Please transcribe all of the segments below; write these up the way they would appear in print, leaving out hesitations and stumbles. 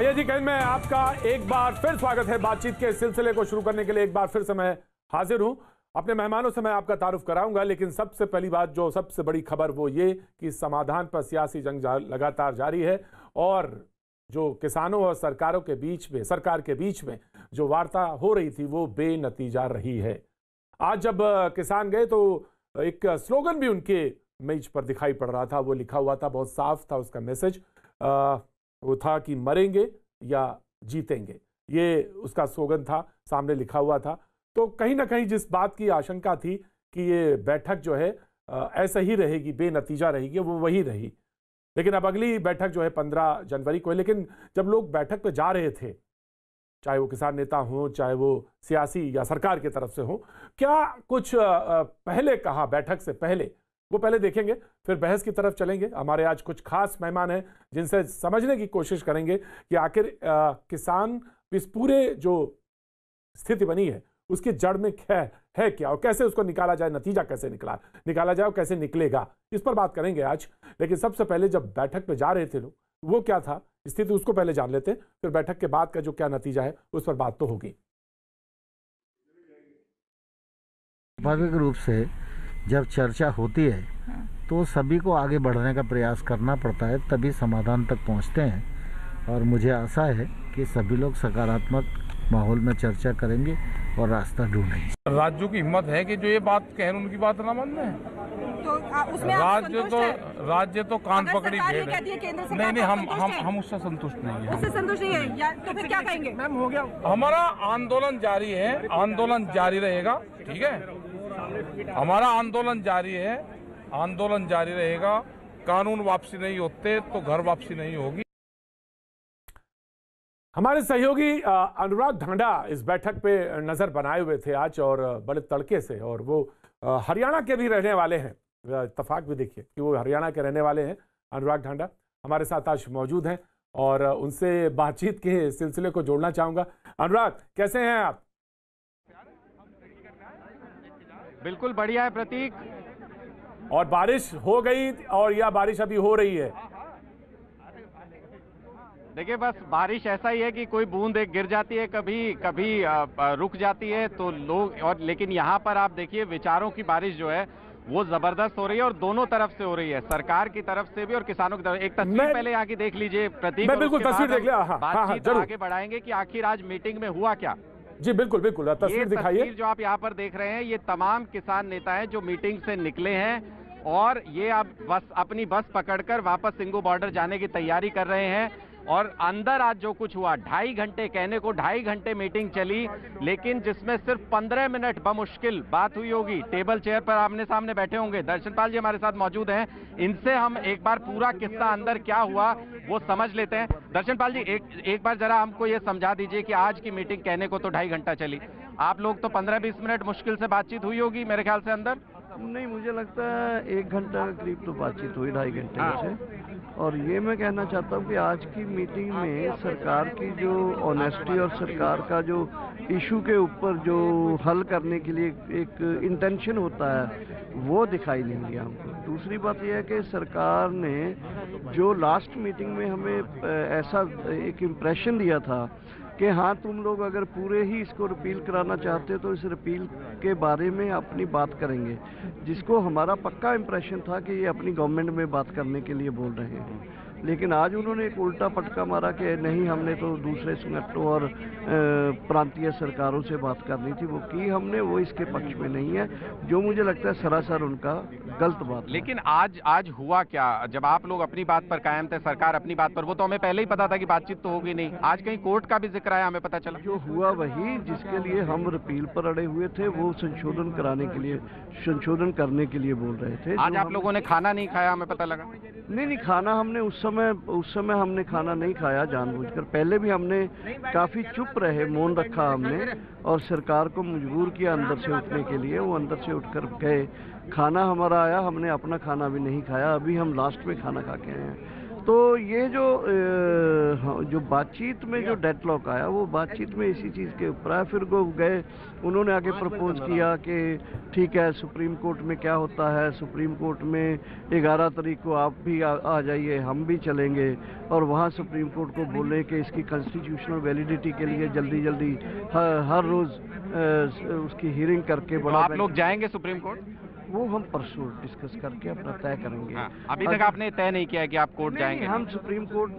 भैया जी कल में आपका एक बार फिर स्वागत है। बातचीत के सिलसिले को शुरू करने के लिए एक बार फिर से मैं हाजिर हूं। अपने मेहमानों से मैं आपका तारुफ कराऊंगा, लेकिन सबसे पहली बात, जो सबसे बड़ी खबर वो ये कि समाधान पर सियासी जंग लगातार जारी है और जो किसानों और सरकार के बीच में जो वार्ता हो रही थी वो बेनतीजा रही है। आज जब किसान गए तो एक स्लोगन भी उनके मेज पर दिखाई पड़ रहा था, वो लिखा हुआ था, बहुत साफ था उसका मैसेज, वो था कि मरेंगे या जीतेंगे, ये उसका स्लोगन था, सामने लिखा हुआ था। तो कहीं ना कहीं जिस बात की आशंका थी कि ये बैठक जो है ऐसा ही रहेगी, बेनतीजा रहेगी, वो वही रही। लेकिन अब अगली बैठक जो है 15 जनवरी को है। लेकिन जब लोग बैठक पे जा रहे थे, चाहे वो किसान नेता हों, चाहे वो सियासी या सरकार की तरफ से हो, क्या कुछ पहले कहा बैठक से पहले, वो पहले देखेंगे, फिर बहस की तरफ चलेंगे। हमारे आज कुछ खास मेहमान हैं जिनसे समझने की कोशिश करेंगे कि आखिर किसान इस पूरे जो स्थिति बनी है उसकी जड़ में है क्या और कैसे उसको निकाला जाए, नतीजा कैसे निकाला जाए और कैसे निकलेगा, इस पर बात करेंगे आज। लेकिन सबसे पहले जब बैठक पे जा रहे थे लोग, वो क्या था स्थिति, उसको पहले जान लेते हैं, फिर बैठक के बाद का जो क्या नतीजा है उस पर बात तो होगी। स्वाभाविक रूप से जब चर्चा होती है तो सभी को आगे बढ़ने का प्रयास करना पड़ता है, तभी समाधान तक पहुंचते हैं। और मुझे आशा है कि सभी लोग सकारात्मक माहौल में चर्चा करेंगे और रास्ता ढूंढेंगे। राज्यों की हिम्मत है कि जो ये बात कह रहे उनकी बात ना मान लें। तो उसमें राज्य तो कान पकड़ी भेड़ है। नहीं, हम उससे संतुष्ट नहीं है। उससे संतुष्ट नहीं है या तो फिर क्या कहेंगे? मैम हो गया, हमारा आंदोलन जारी है, आंदोलन जारी रहेगा, ठीक है, हमारा आंदोलन जारी है, आंदोलन जारी रहेगा। कानून वापसी नहीं होते तो घर वापसी नहीं होगी। हमारे सहयोगी अनुराग ढांडा इस बैठक पे नजर बनाए हुए थे आज, और बड़े तड़के से, और वो हरियाणा के भी रहने वाले हैं। इत्तेफाक भी देखिए कि वो हरियाणा के रहने वाले हैं। अनुराग ढांडा हमारे साथ आज मौजूद हैं और उनसे बातचीत के सिलसिले को जोड़ना चाहूंगा। अनुराग, कैसे हैं आप? बिल्कुल बढ़िया है प्रतीक। और बारिश हो गई और या बारिश अभी हो रही है? देखिए, बस बारिश ऐसा ही है कि कोई बूंद एक गिर जाती है, कभी रुक जाती है तो लोग, और लेकिन यहाँ पर आप देखिए विचारों की बारिश जो है वो जबरदस्त हो रही है और दोनों तरफ से हो रही है, सरकार की तरफ से भी और किसानों की तरफ। एक तस्वीर पहले यहाँ की देख लीजिए प्रतीक। मैं बिल्कुल तस्वीर देख लिया। बातचीत आगे बढ़ाएंगे कि आखिर आज मीटिंग में हुआ क्या। जी बिल्कुल, तस्वीर दिखाइए। जो आप यहाँ पर देख रहे हैं, ये तमाम किसान नेता हैं जो मीटिंग से निकले हैं और ये अब अपनी बस पकड़कर वापस सिंगू बॉर्डर जाने की तैयारी कर रहे हैं। और अंदर आज जो कुछ हुआ, 2.5 घंटे, कहने को 2.5 घंटे मीटिंग चली, लेकिन जिसमें सिर्फ 15 मिनट बमुश्किल बात हुई होगी। टेबल चेयर पर आमने सामने बैठे होंगे। दर्शनपाल जी हमारे साथ मौजूद हैं, इनसे हम एक बार पूरा किस्सा अंदर क्या हुआ वो समझ लेते हैं। दर्शनपाल जी, एक बार जरा हमको ये समझा दीजिए कि आज की मीटिंग कहने को तो 2.5 घंटा चली, आप लोग तो 15-20 मिनट मुश्किल से बातचीत हुई होगी मेरे ख्याल से अंदर। नहीं, मुझे लगता है 1 घंटा के करीब तो बातचीत हुई, 2.5 घंटे से। और ये मैं कहना चाहता हूँ कि आज की मीटिंग में सरकार की जो ऑनेस्टी और सरकार का जो इशू के ऊपर जो हल करने के लिए एक इंटेंशन होता है वो दिखाई नहीं दिया हमको। दूसरी बात यह है कि सरकार ने जो लास्ट मीटिंग में हमें ऐसा एक इम्प्रेशन दिया था कि हाँ, तुम लोग अगर पूरे ही इसको रिपील कराना चाहते हो तो इस रिपील के बारे में अपनी बात करेंगे, जिसको हमारा पक्का इम्प्रेशन था कि ये अपनी गवर्नमेंट में बात करने के लिए बोल रहे हैं। लेकिन आज उन्होंने एक उल्टा पटका मारा कि नहीं, हमने तो दूसरे संगठनों और प्रांतीय सरकारों से बात करनी थी, वो की हमने, वो इसके पक्ष में नहीं है, जो मुझे लगता है सरासर उनका गलत बात। लेकिन आज हुआ क्या? जब आप लोग अपनी बात पर कायम थे, सरकार अपनी बात पर, वो तो हमें पहले ही पता था कि बातचीत तो होगी नहीं। आज कहीं कोर्ट का भी जिक्र आया, हमें पता चला। जो हुआ वही जिसके लिए हम रिपील पर अड़े हुए थे, वो संशोधन करने के लिए बोल रहे थे। आज आप लोगों ने खाना नहीं खाया, हमें पता लगा। नहीं, खाना हमने उस समय हमने खाना नहीं खाया जानबूझकर। पहले भी हमने काफी चुप रहे, मौन रखा हमने, और सरकार को मजबूर किया अंदर से उठने के लिए। वो अंदर से उठकर गए, खाना हमारा आया, हमने अपना खाना भी नहीं खाया, अभी हम लास्ट में खाना खा के आए हैं। तो ये जो बातचीत में जो डेडलॉक आया, वो बातचीत में इसी चीज़ के ऊपर है। फिर वो गए, उन्होंने आगे प्रपोज किया कि ठीक है, सुप्रीम कोर्ट में क्या होता है, सुप्रीम कोर्ट में 11 तारीख को आप भी आ जाइए, हम भी चलेंगे और वहाँ सुप्रीम कोर्ट को बोलें कि इसकी कॉन्स्टिट्यूशनल वैलिडिटी के लिए जल्दी जल्दी हर रोज़ उसकी हियरिंग करके तो आप लोग जाएंगे सुप्रीम कोर्ट? वो हम परसों डिस्कस करके अपना तय करेंगे। अभी तक आपने तय नहीं किया कि आप कोर्ट जाएंगे? हम सुप्रीम कोर्ट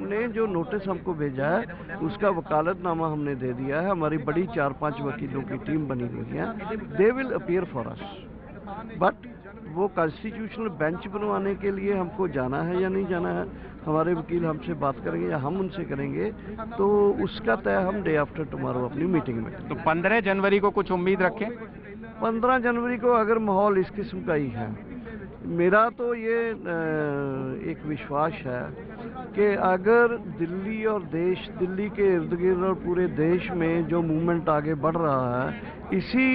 ने जो नोटिस हमको भेजा है उसका वकालतनामा हमने दे दिया है। हमारी बड़ी 4-5 वकीलों की टीम बनी हुई है। They will appear for us, but वो कॉन्स्टिट्यूशनल बेंच बनवाने के लिए हमको जाना है या नहीं जाना है, हमारे वकील हमसे बात करेंगे या हम उनसे करेंगे, तो उसका तय हम डे आफ्टर टुमारो अपनी मीटिंग में। तो 15 जनवरी को कुछ उम्मीद रखें? 15 जनवरी को अगर माहौल इस किस्म का ही है, मेरा तो ये एक विश्वास है कि अगर दिल्ली और दिल्ली के इर्द गिर्द और पूरे देश में जो मूवमेंट आगे बढ़ रहा है, इसी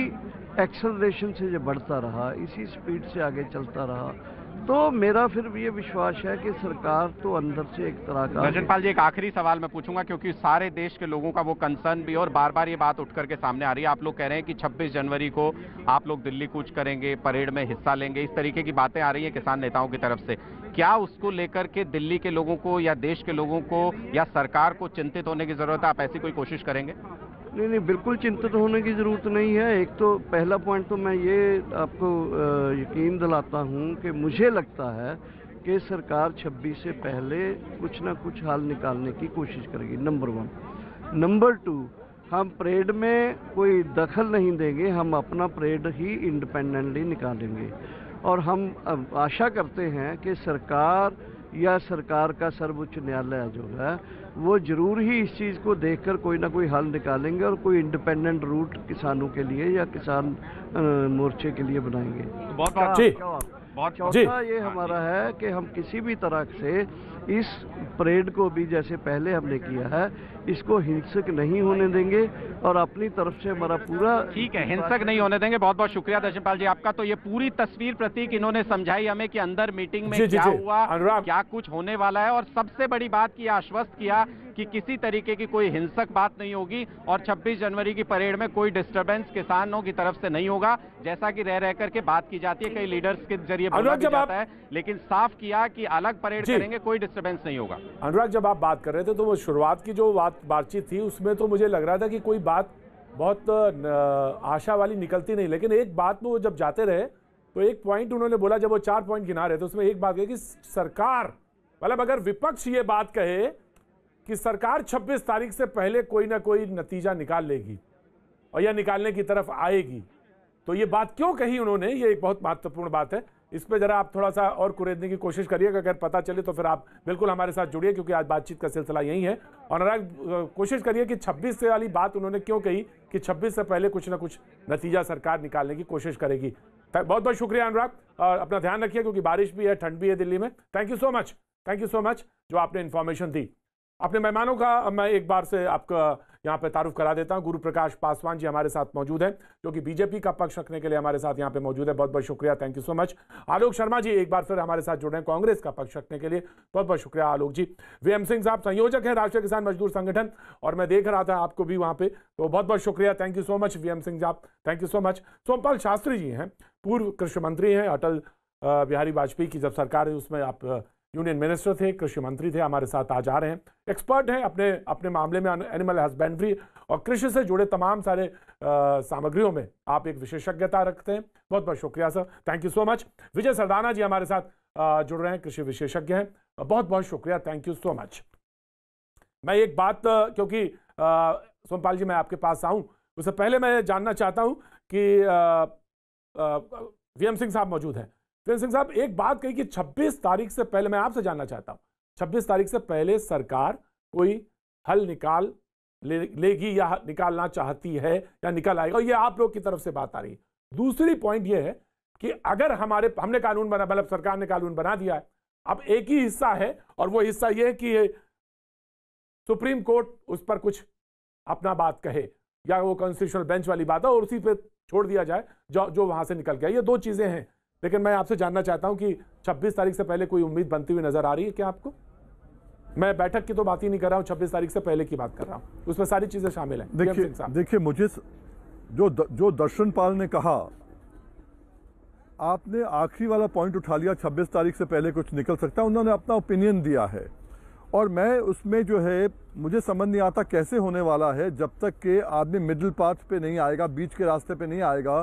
एक्सेलरेशन से जो बढ़ता रहा, इसी स्पीड से आगे चलता रहा, तो मेरा फिर भी ये विश्वास है कि सरकार तो अंदर से एक तरह का। रजनपाल जी, एक आखिरी सवाल मैं पूछूंगा, क्योंकि सारे देश के लोगों का वो कंसर्न भी और बार बार ये बात उठ करके सामने आ रही है। आप लोग कह रहे हैं कि 26 जनवरी को आप लोग दिल्ली कूच करेंगे, परेड में हिस्सा लेंगे, इस तरीके की बातें आ रही है किसान नेताओं की तरफ से। क्या उसको लेकर के दिल्ली के लोगों को या देश के लोगों को या सरकार को चिंतित होने की जरूरत है? आप ऐसी कोई कोशिश करेंगे? नहीं, बिल्कुल चिंतित होने की ज़रूरत नहीं है। एक तो पहला पॉइंट तो मैं ये आपको यकीन दिलाता हूँ कि मुझे लगता है कि सरकार 26 से पहले कुछ ना कुछ हल निकालने की कोशिश करेगी, नंबर 1। नंबर 2, हम परेड में कोई दखल नहीं देंगे, हम अपना परेड ही इंडिपेंडेंटली निकालेंगे। और हम आशा करते हैं कि सरकार या सरकार का सर्वोच्च न्यायालय जो है वो जरूर ही इस चीज़ को देखकर कोई ना कोई हल निकालेंगे और कोई इंडिपेंडेंट रूट किसानों के लिए या किसान मोर्चे के लिए बनाएंगे। बहुत चौथा ये हमारा है कि हम किसी भी तरह से इस परेड को भी जैसे पहले हमने किया है, इसको हिंसक नहीं होने देंगे और अपनी तरफ से हमारा पूरा। ठीक है, हिंसक नहीं होने देंगे। बहुत बहुत शुक्रिया दर्शनपाल जी आपका। तो ये पूरी तस्वीर प्रतीक इन्होंने समझाई हमें कि अंदर मीटिंग में क्या हुआ, क्या कुछ होने वाला है, और सबसे बड़ी बात की आश्वस्त किया कि किसी तरीके की कोई हिंसक बात नहीं होगी और 26 जनवरी की परेड में कोई डिस्टर्बेंस किसानों की तरफ से नहीं होगा, जैसा कि रह करके बात की जाती है, कई लीडर्स के जरिए बोला भी जाता है, लेकिन साफ किया कि अलग परेड करेंगे, कोई डिस्टर्बेंस नहीं होगा। अनुराग, जब आप बात कर रहे थे तो वो शुरुआत की जो बातचीत थी उसमें तो मुझे लग रहा था कि कोई बात बहुत आशा वाली निकलती नहीं, लेकिन एक बात में वो जब जाते रहे तो एक पॉइंट उन्होंने बोला, जब वो 4 पॉइंट गिना रहे थे उसमें एक बात है कि सरकार, मतलब अगर विपक्ष ये बात कहे कि सरकार 26 तारीख से पहले कोई ना कोई नतीजा निकाल लेगी और या निकालने की तरफ आएगी, तो ये बात क्यों कही उन्होंने, ये एक बहुत महत्वपूर्ण बात है। इस पे जरा आप थोड़ा सा और कुरेदने की कोशिश करिएगा, अगर पता चले तो फिर आप बिल्कुल हमारे साथ जुड़िए, क्योंकि आज बातचीत का सिलसिला यही है। और अनुराग, कोशिश करिए कि 26 से वाली बात उन्होंने क्यों कही कि 26 से पहले कुछ ना कुछ नतीजा सरकार निकालने की कोशिश करेगी। बहुत बहुत शुक्रिया अनुराग, और अपना ध्यान रखिए क्योंकि बारिश भी है, ठंड भी है दिल्ली में। थैंक यू सो मच जो आपने इन्फॉर्मेशन दी। अपने मेहमानों का मैं एक बार से आपका यहाँ पे तारुफ करा देता हूँ। गुरु प्रकाश पासवान जी हमारे साथ मौजूद हैं, जो कि बीजेपी का पक्ष रखने के लिए हमारे साथ यहाँ पे मौजूद है। बहुत बहुत शुक्रिया, thank you so much. Alok Sharma ji एक बार फिर हमारे साथ जुड़ रहे हैं कांग्रेस का पक्ष रखने के लिए, बहुत बहुत शुक्रिया आलोक जी। वीएम सिंह साहब संयोजक हैं राष्ट्रीय किसान मजदूर संगठन, और मैं देख रहा था आपको भी वहाँ पे, तो बहुत बहुत शुक्रिया, thank you so much VM Singh sahab, thank you so much. Sompal Shastri ji हैं, पूर्व कृषि मंत्री हैं, अटल बिहारी वाजपेयी की जब सरकार है उसमें आप यूनियन मिनिस्टर थे, कृषि मंत्री थे, हमारे साथ आज आ रहे हैं। एक्सपर्ट हैं अपने मामले में, एनिमल हस्बेंड्री और कृषि से जुड़े तमाम सारे सामग्रियों में आप एक विशेषज्ञता रखते हैं। बहुत बहुत शुक्रिया sir, thank you so much. Vijay Sardana ji हमारे साथ जुड़ रहे हैं, कृषि विशेषज्ञ हैं, बहुत बहुत शुक्रिया, थैंक यू सो मच। मैं एक बात, क्योंकि सोमपाल जी मैं आपके पास आऊं उससे पहले मैं जानना चाहता हूं कि वीएम सिंह साहब मौजूद हैं। सिंह साहब एक बात कही कि 26 तारीख से पहले, मैं आपसे जानना चाहता हूं 26 तारीख से पहले सरकार कोई हल निकाल लेगी या निकालना चाहती है या निकल आएगा, और ये आप लोग की तरफ से बात आ रही है। दूसरी पॉइंट ये है कि अगर हमने कानून बना, मतलब सरकार ने कानून बना दिया है, अब एक ही हिस्सा है और वो हिस्सा ये है कि सुप्रीम कोर्ट उस पर कुछ अपना बात कहे या वो कॉन्स्टिट्यूशनल बेंच वाली बात है और उसी पे छोड़ दिया जाए जो वहां से निकल गया। ये दो चीजें हैं, लेकिन मैं आपसे जानना चाहता हूं कि 26 तारीख से पहले कोई उम्मीद बनती हुई नजर आ रही है क्या आपको? मैं बैठक की तो बात ही नहीं कर रहा हूं, 26 तारीख से पहले की बात कर रहा हूं, उसमें सारी चीजें शामिल हैं। देखिए मुझे जो दर्शन पाल ने कहा, आपने आखिरी वाला पॉइंट उठा लिया, 26 तारीख से पहले कुछ निकल सकता है। उन्होंने अपना ओपिनियन दिया है और मैं उसमें जो है मुझे समझ नहीं आता कैसे होने वाला है जब तक कि आदमी मिडिल पाथ पे नहीं आएगा, बीच के रास्ते पे नहीं आएगा।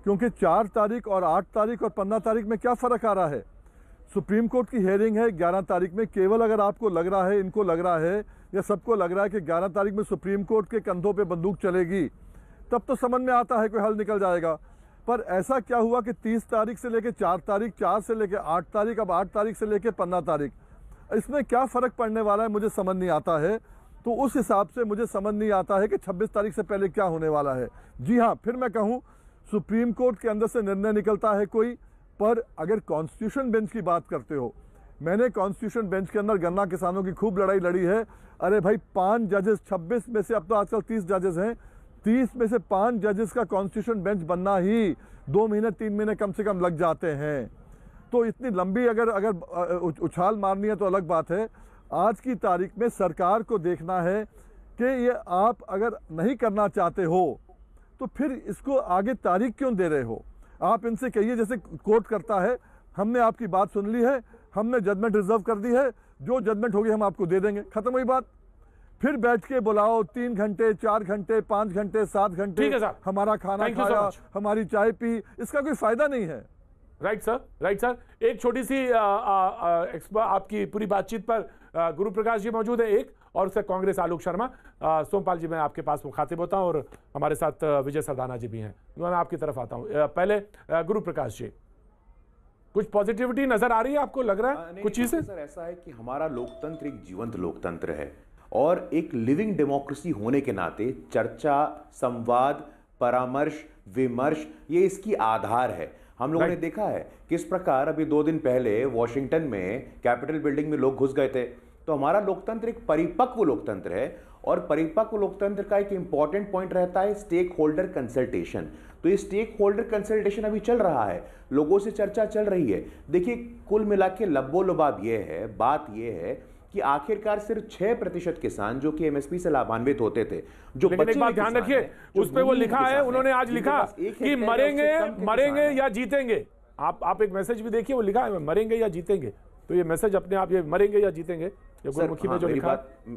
क्योंकि 4 तारीख और 8 तारीख और 15 तारीख में क्या फ़र्क आ रहा है? सुप्रीम कोर्ट की हेयरिंग है 11 तारीख में। केवल अगर आपको लग रहा है, इनको लग रहा है या सबको लग रहा है कि 11 तारीख में सुप्रीम कोर्ट के कंधों पे बंदूक चलेगी, तब तो समझ में आता है कोई हल निकल जाएगा। पर ऐसा क्या हुआ कि 30 तारीख से लेकर 4 तारीख, 4 से लेकर 8 तारीख, अब 8 तारीख से लेकर 15 तारीख, इसमें क्या फ़र्क पड़ने वाला है मुझे समझ नहीं आता है। तो उस हिसाब से मुझे समझ नहीं आता है कि 26 तारीख से पहले क्या होने वाला है। जी हाँ, फिर मैं कहूँ सुप्रीम कोर्ट के अंदर से निर्णय निकलता है कोई, पर अगर कॉन्स्टिट्यूशन बेंच की बात करते हो, मैंने कॉन्स्टिट्यूशन बेंच के अंदर गन्ना किसानों की खूब लड़ाई लड़ी है। अरे भाई 5 जजेस, 26 में से अब तो आजकल 30 जजेस हैं, 30 में से 5 जजेस का कॉन्स्टिट्यूशन बेंच बनना ही 2 महीने 3 महीने कम से कम लग जाते हैं। तो इतनी लंबी अगर उछाल मारनी है तो अलग बात है। आज की तारीख में सरकार को देखना है कि ये आप अगर नहीं करना चाहते हो तो फिर इसको आगे तारीख क्यों दे रहे हो? आप इनसे कहिए, जैसे कोर्ट करता है, हमने आपकी बात सुन ली है, हमने जजमेंट रिजर्व कर दी है, जो जजमेंट होगी हम आपको दे देंगे, खत्म हुई बात। फिर बैठ के बुलाओ 3 घंटे, 4 घंटे, 5 घंटे, 7 घंटे, हमारा खाना खाया, हमारी चाय पी, इसका कोई फायदा नहीं है। Right sir, right sir. एक छोटी सी आपकी पूरी बातचीत पर गुरु प्रकाश जी मौजूद है एक, और उससे कांग्रेस आलोक शर्मा। सोमपाल जी मैं आपके पास मुखातिब होता हूं और हमारे साथ विजय सरदाना जी भी हैं। मैं आपकी तरफ आता हूं। पहले गुरु प्रकाश जी, कुछ पॉजिटिविटी नजर आ रही है आपको, लग रहा है कुछ चीजें? सर ऐसा है कि हमारा लोकतंत्र एक जीवंत लोकतंत्र है और एक लिविंग डेमोक्रेसी होने के नाते चर्चा, संवाद, परामर्श, विमर्श ये इसकी आधार है। हम लोगों ने देखा है किस प्रकार अभी 2 दिन पहले वॉशिंगटन में कैपिटल बिल्डिंग में लोग घुस गए थे। तो हमारा लोकतंत्र एक परिपक्व लोकतंत्र है और परिपक्व लोकतंत्र का एक इंपॉर्टेंट पॉइंट रहता है स्टेक होल्डर कंसल्टेशन। तो ये स्टेक होल्डर कंसल्टेशन अभी चल रहा है, लोगों से चर्चा चल रही है। देखिए कुल मिला के लब्बो लुबाब ये है, बात ये है कि आखिरकार सिर्फ 6% किसान जो कि एमएसपी से लाभान्वित होते थे, जो लेकिन एक बात ध्यान रखिए, उस पे वो लिखा है, उन्होंने आज लिखा कि मरेंगे या जीतेंगे। आप एक मैसेज भी देखिए, वो लिखा है मरेंगे या जीतेंगे। तो ये मैसेज अपने आप, ये मरेंगे या जीतेंगे, ये गुरुमुखी में जो लिखा है।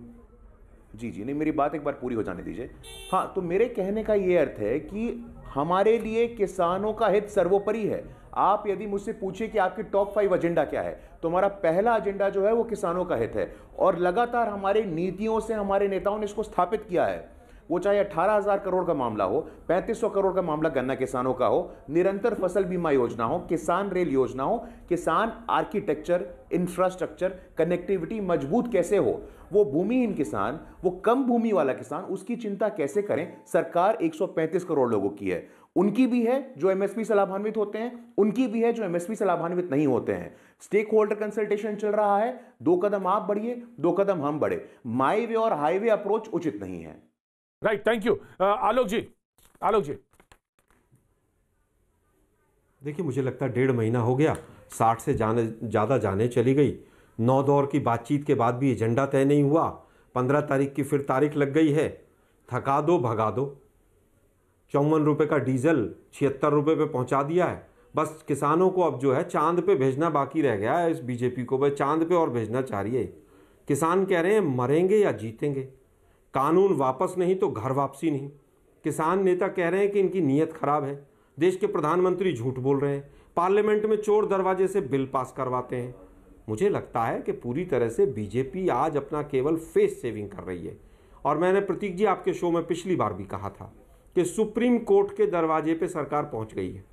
जी नहीं, मेरी बात एक बार पूरी हो जाने दीजिए। हाँ, तो मेरे कहने का ये अर्थ है कि हमारे लिए किसानों का हित सर्वोपरि है। आप यदि मुझसे पूछे कि आपकी टॉप 5 एजेंडा क्या है, तो हमारा पहला एजेंडा जो है वो किसानों का हित है और लगातार हमारे नीतियों से हमारे नेताओं ने इसको स्थापित किया है। वो चाहे 18,000 करोड़ का मामला हो, 3500 करोड़ का मामला गन्ना किसानों का हो, निरंतर फसल बीमा योजना हो, किसान रेल योजना हो, किसान आर्किटेक्चर, इंफ्रास्ट्रक्चर, कनेक्टिविटी मजबूत कैसे हो, वो भूमिहीन किसान, वो कम भूमि वाला किसान, उसकी चिंता कैसे करें। सरकार 135 करोड़ लोगों की है, उनकी भी है जो एमएसपी से लाभान्वित होते हैं, उनकी भी है जो एमएसपी से लाभान्वित नहीं होते हैं। स्टेक होल्डर कंसल्टेशन चल रहा है, 2 कदम आप बढ़िए, 2 कदम हम बढ़े। माई वे और हाईवे अप्रोच उचित नहीं है। Right, thank you. Alok ji, Alok ji. देखिए मुझे लगता है 1.5 महीना हो गया, 60 से ज़्यादा जाने चली गई। 9 दौर की बातचीत के बाद भी एजेंडा तय नहीं हुआ। 15 तारीख की फिर तारीख लग गई है। थका दो भगा दो। 54 रुपये का डीजल 76 रुपये पे पहुंचा दिया है। बस किसानों को अब जो है चांद पे भेजना बाकी रह गया है। इस बीजेपी को बस चांद पे और भेजना चाह रही है। किसान कह रहे हैं मरेंगे या जीतेंगे, कानून वापस नहीं तो घर वापसी नहीं। किसान नेता कह रहे हैं कि इनकी नीयत खराब है। देश के प्रधानमंत्री झूठ बोल रहे हैं। पार्लियामेंट में चोर दरवाजे से बिल पास करवाते हैं। मुझे लगता है कि पूरी तरह से बीजेपी आज अपना केवल फेस सेविंग कर रही है। और मैंने प्रतीक जी आपके शो में पिछली बार भी कहा था कि सुप्रीम कोर्ट के दरवाजे पे सरकार पहुंच गई है।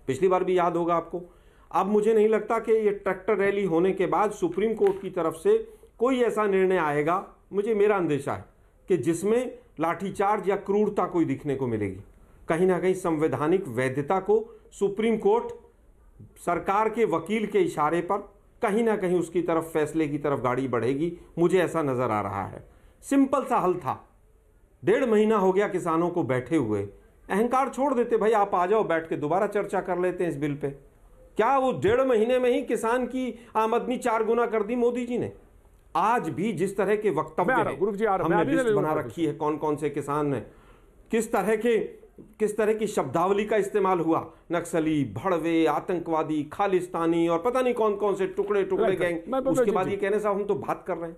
पिछली बार भी याद होगा आपको। अब मुझे नहीं लगता कि ये ट्रैक्टर रैली होने के बाद सुप्रीम कोर्ट की तरफ से कोई ऐसा निर्णय आएगा, मुझे मेरा अंदेशा है कि जिसमें लाठीचार्ज या क्रूरता कोई दिखने को मिलेगी। कहीं ना कहीं संवैधानिक वैधता को सुप्रीम कोर्ट सरकार के वकील के इशारे पर कहीं ना कहीं उसकी तरफ, फैसले की तरफ गाड़ी बढ़ेगी। मुझे ऐसा नजर आ रहा है। सिंपल सा हल था। 1.5 महीना हो गया किसानों को बैठे हुए। अहंकार छोड़ देते भाई, आप आ जाओ, बैठ के दोबारा चर्चा कर लेते हैं इस बिल पे। क्या वो 1.5 महीने में ही किसान की आमदनी 4 गुना कर दी मोदी जी ने? आज भी जिस तरह के वक्तव्य हैं, हमने लिस्ट बना रखी है कौन कौन से किसान हैं, किस तरह की शब्दावली का इस्तेमाल हुआ, नक्सली, भड़वे, आतंकवादी, खालिस्तानी और पता नहीं कौन कौन से टुकड़े गैंग। उसके बाद ये कहने साहब हम तो बात कर रहे हैं।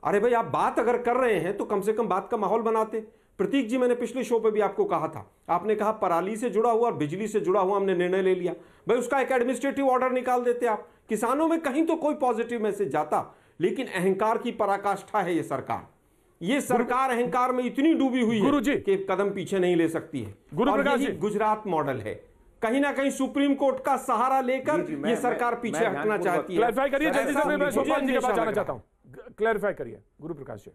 अरे भाई, आप बात अगर कर रहे हैं तो कम से कम बात का माहौल बनाते। प्रतीक जी, मैंने पिछले शो पे भी आपको कहा था, आपने कहा पराली से जुड़ा हुआ और बिजली से जुड़ा हुआ हमने निर्णय ले लिया। भाई, उसका एक एडमिनिस्ट्रेटिव ऑर्डर निकाल देते आप, किसानों में कहीं तो कोई पॉजिटिव मैसेज जाता। लेकिन अहंकार की पराकाष्ठा है ये सरकार। ये सरकार अहंकार में इतनी डूबी हुई है कि कदम पीछे नहीं ले सकती है। और यही गुजरात मॉडल है। कहीं ना कहीं सुप्रीम कोर्ट का सहारा लेकर ये सरकार पीछे हटना चाहती है। क्लैरिफाई करिए जल्दी से, मैं सोमपाल जी के पास जाना चाहता हूं। क्लैरिफाई करिए गुरु प्रकाश जी।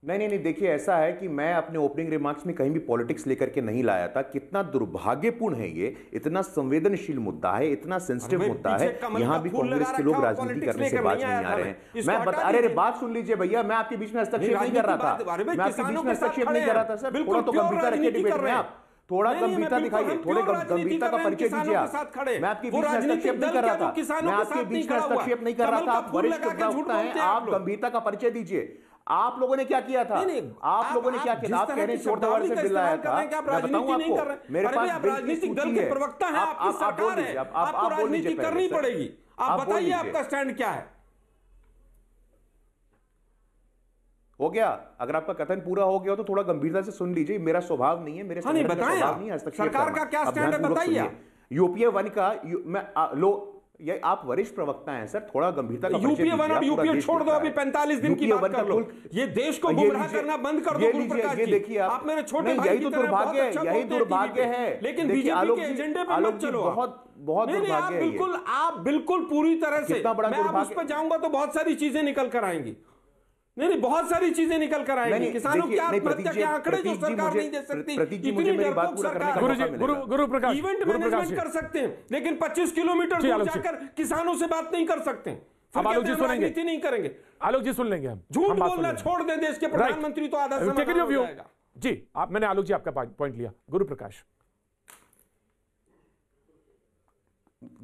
नहीं, देखिए, ऐसा है कि मैं अपने ओपनिंग रिमार्क्स में कहीं भी पॉलिटिक्स लेकर के नहीं लाया था। कितना दुर्भाग्यपूर्ण है ये, इतना संवेदनशील मुद्दा है, इतना सेंसिटिव मुद्दा है, यहां भी कांग्रेस के लोग राजनीति करने से बाज नहीं आ रहे हैं। मैं बता, अरे बात सुन लीजिए भैया, मैं आपके बीच में हस्तक्षेप नहीं कर रहा था, मैं आपके बीच में हस्तक्षेप नहीं कर रहा था सर। थोड़ा तो गंभीरता रखिए डिबेट में, आप थोड़ा गंभीरता दिखाइए, थोड़े गंभीरता का परिचय दीजिए आप। मैं आपके बीच में हस्तक्षेप नहीं कर रहा था, मैं आपके बीच में हस्तक्षेप नहीं कर रहा था। आप वरिष्ठ प्रवक्ता हैं, आप गंभीरता का परिचय दीजिए। आप लोगों ने क्या किया था? आप लोगों ने क्या किया? आप कह रहे हैं छोड़दावर से बिल आया था। मैं बताऊं आपको, मेरे पास राजनीतिक दल के प्रवक्ता हैं, आपकी सरकार है, आपको राजनीति करनी पड़ेगी। आप बताइए आपका स्टैंड क्या है? हो गया? अगर आपका कथन पूरा हो गया तो थोड़ा गंभीरता से सुन लीजिए। मेरा स्वभाव नहीं है, मेरे स्वभाव नहीं है सरकार का क्या स्टैंड है, बताइए। यूपीए 1 का ये आप वरिष्ठ प्रवक्ता हैं सर, थोड़ा गंभीरता का यूपीए 1 और यूपीए छोड़ दो, अभी 45 दिन की बात कर लो। ये देश को गुमराह करना बंद कर दो गुरु प्रकाश जी। देखिए आप मेरे छोटे भाई यही तो दुर्भाग्य है, यही दुर्भाग्य है। लेकिन बीजेपी के एजेंडे पे मत चलो। बहुत दुर्भाग्य है। आप बिल्कुल पूरी तरह से, मैं उस पर जाऊंगा तो बहुत सारी चीजें निकल कर आएंगी। नहीं, बहुत सारी चीजें निकल कर आएंगी। किसानों की आत्महत्या के आंकड़े जो सरकार नहीं दे सकती, इतनी डरपोक सरकार। गुरु प्रकाश, इवेंट मैनेजमेंट कर सकते हैं, लेकिन 25 किलोमीटर दूर जाकर किसानों से बात नहीं कर सकते। अब आलोक जी सुनेंगे, नहीं करेंगे। आलोक जी सुन लेंगे हम। झूठ बोलना छोड़ दें, देश के प्रधानमंत्री तो आधा समय हो जाएगा। जी, मैंने आलोक जी आपका पॉइंट लिया। गुरु प्रकाश,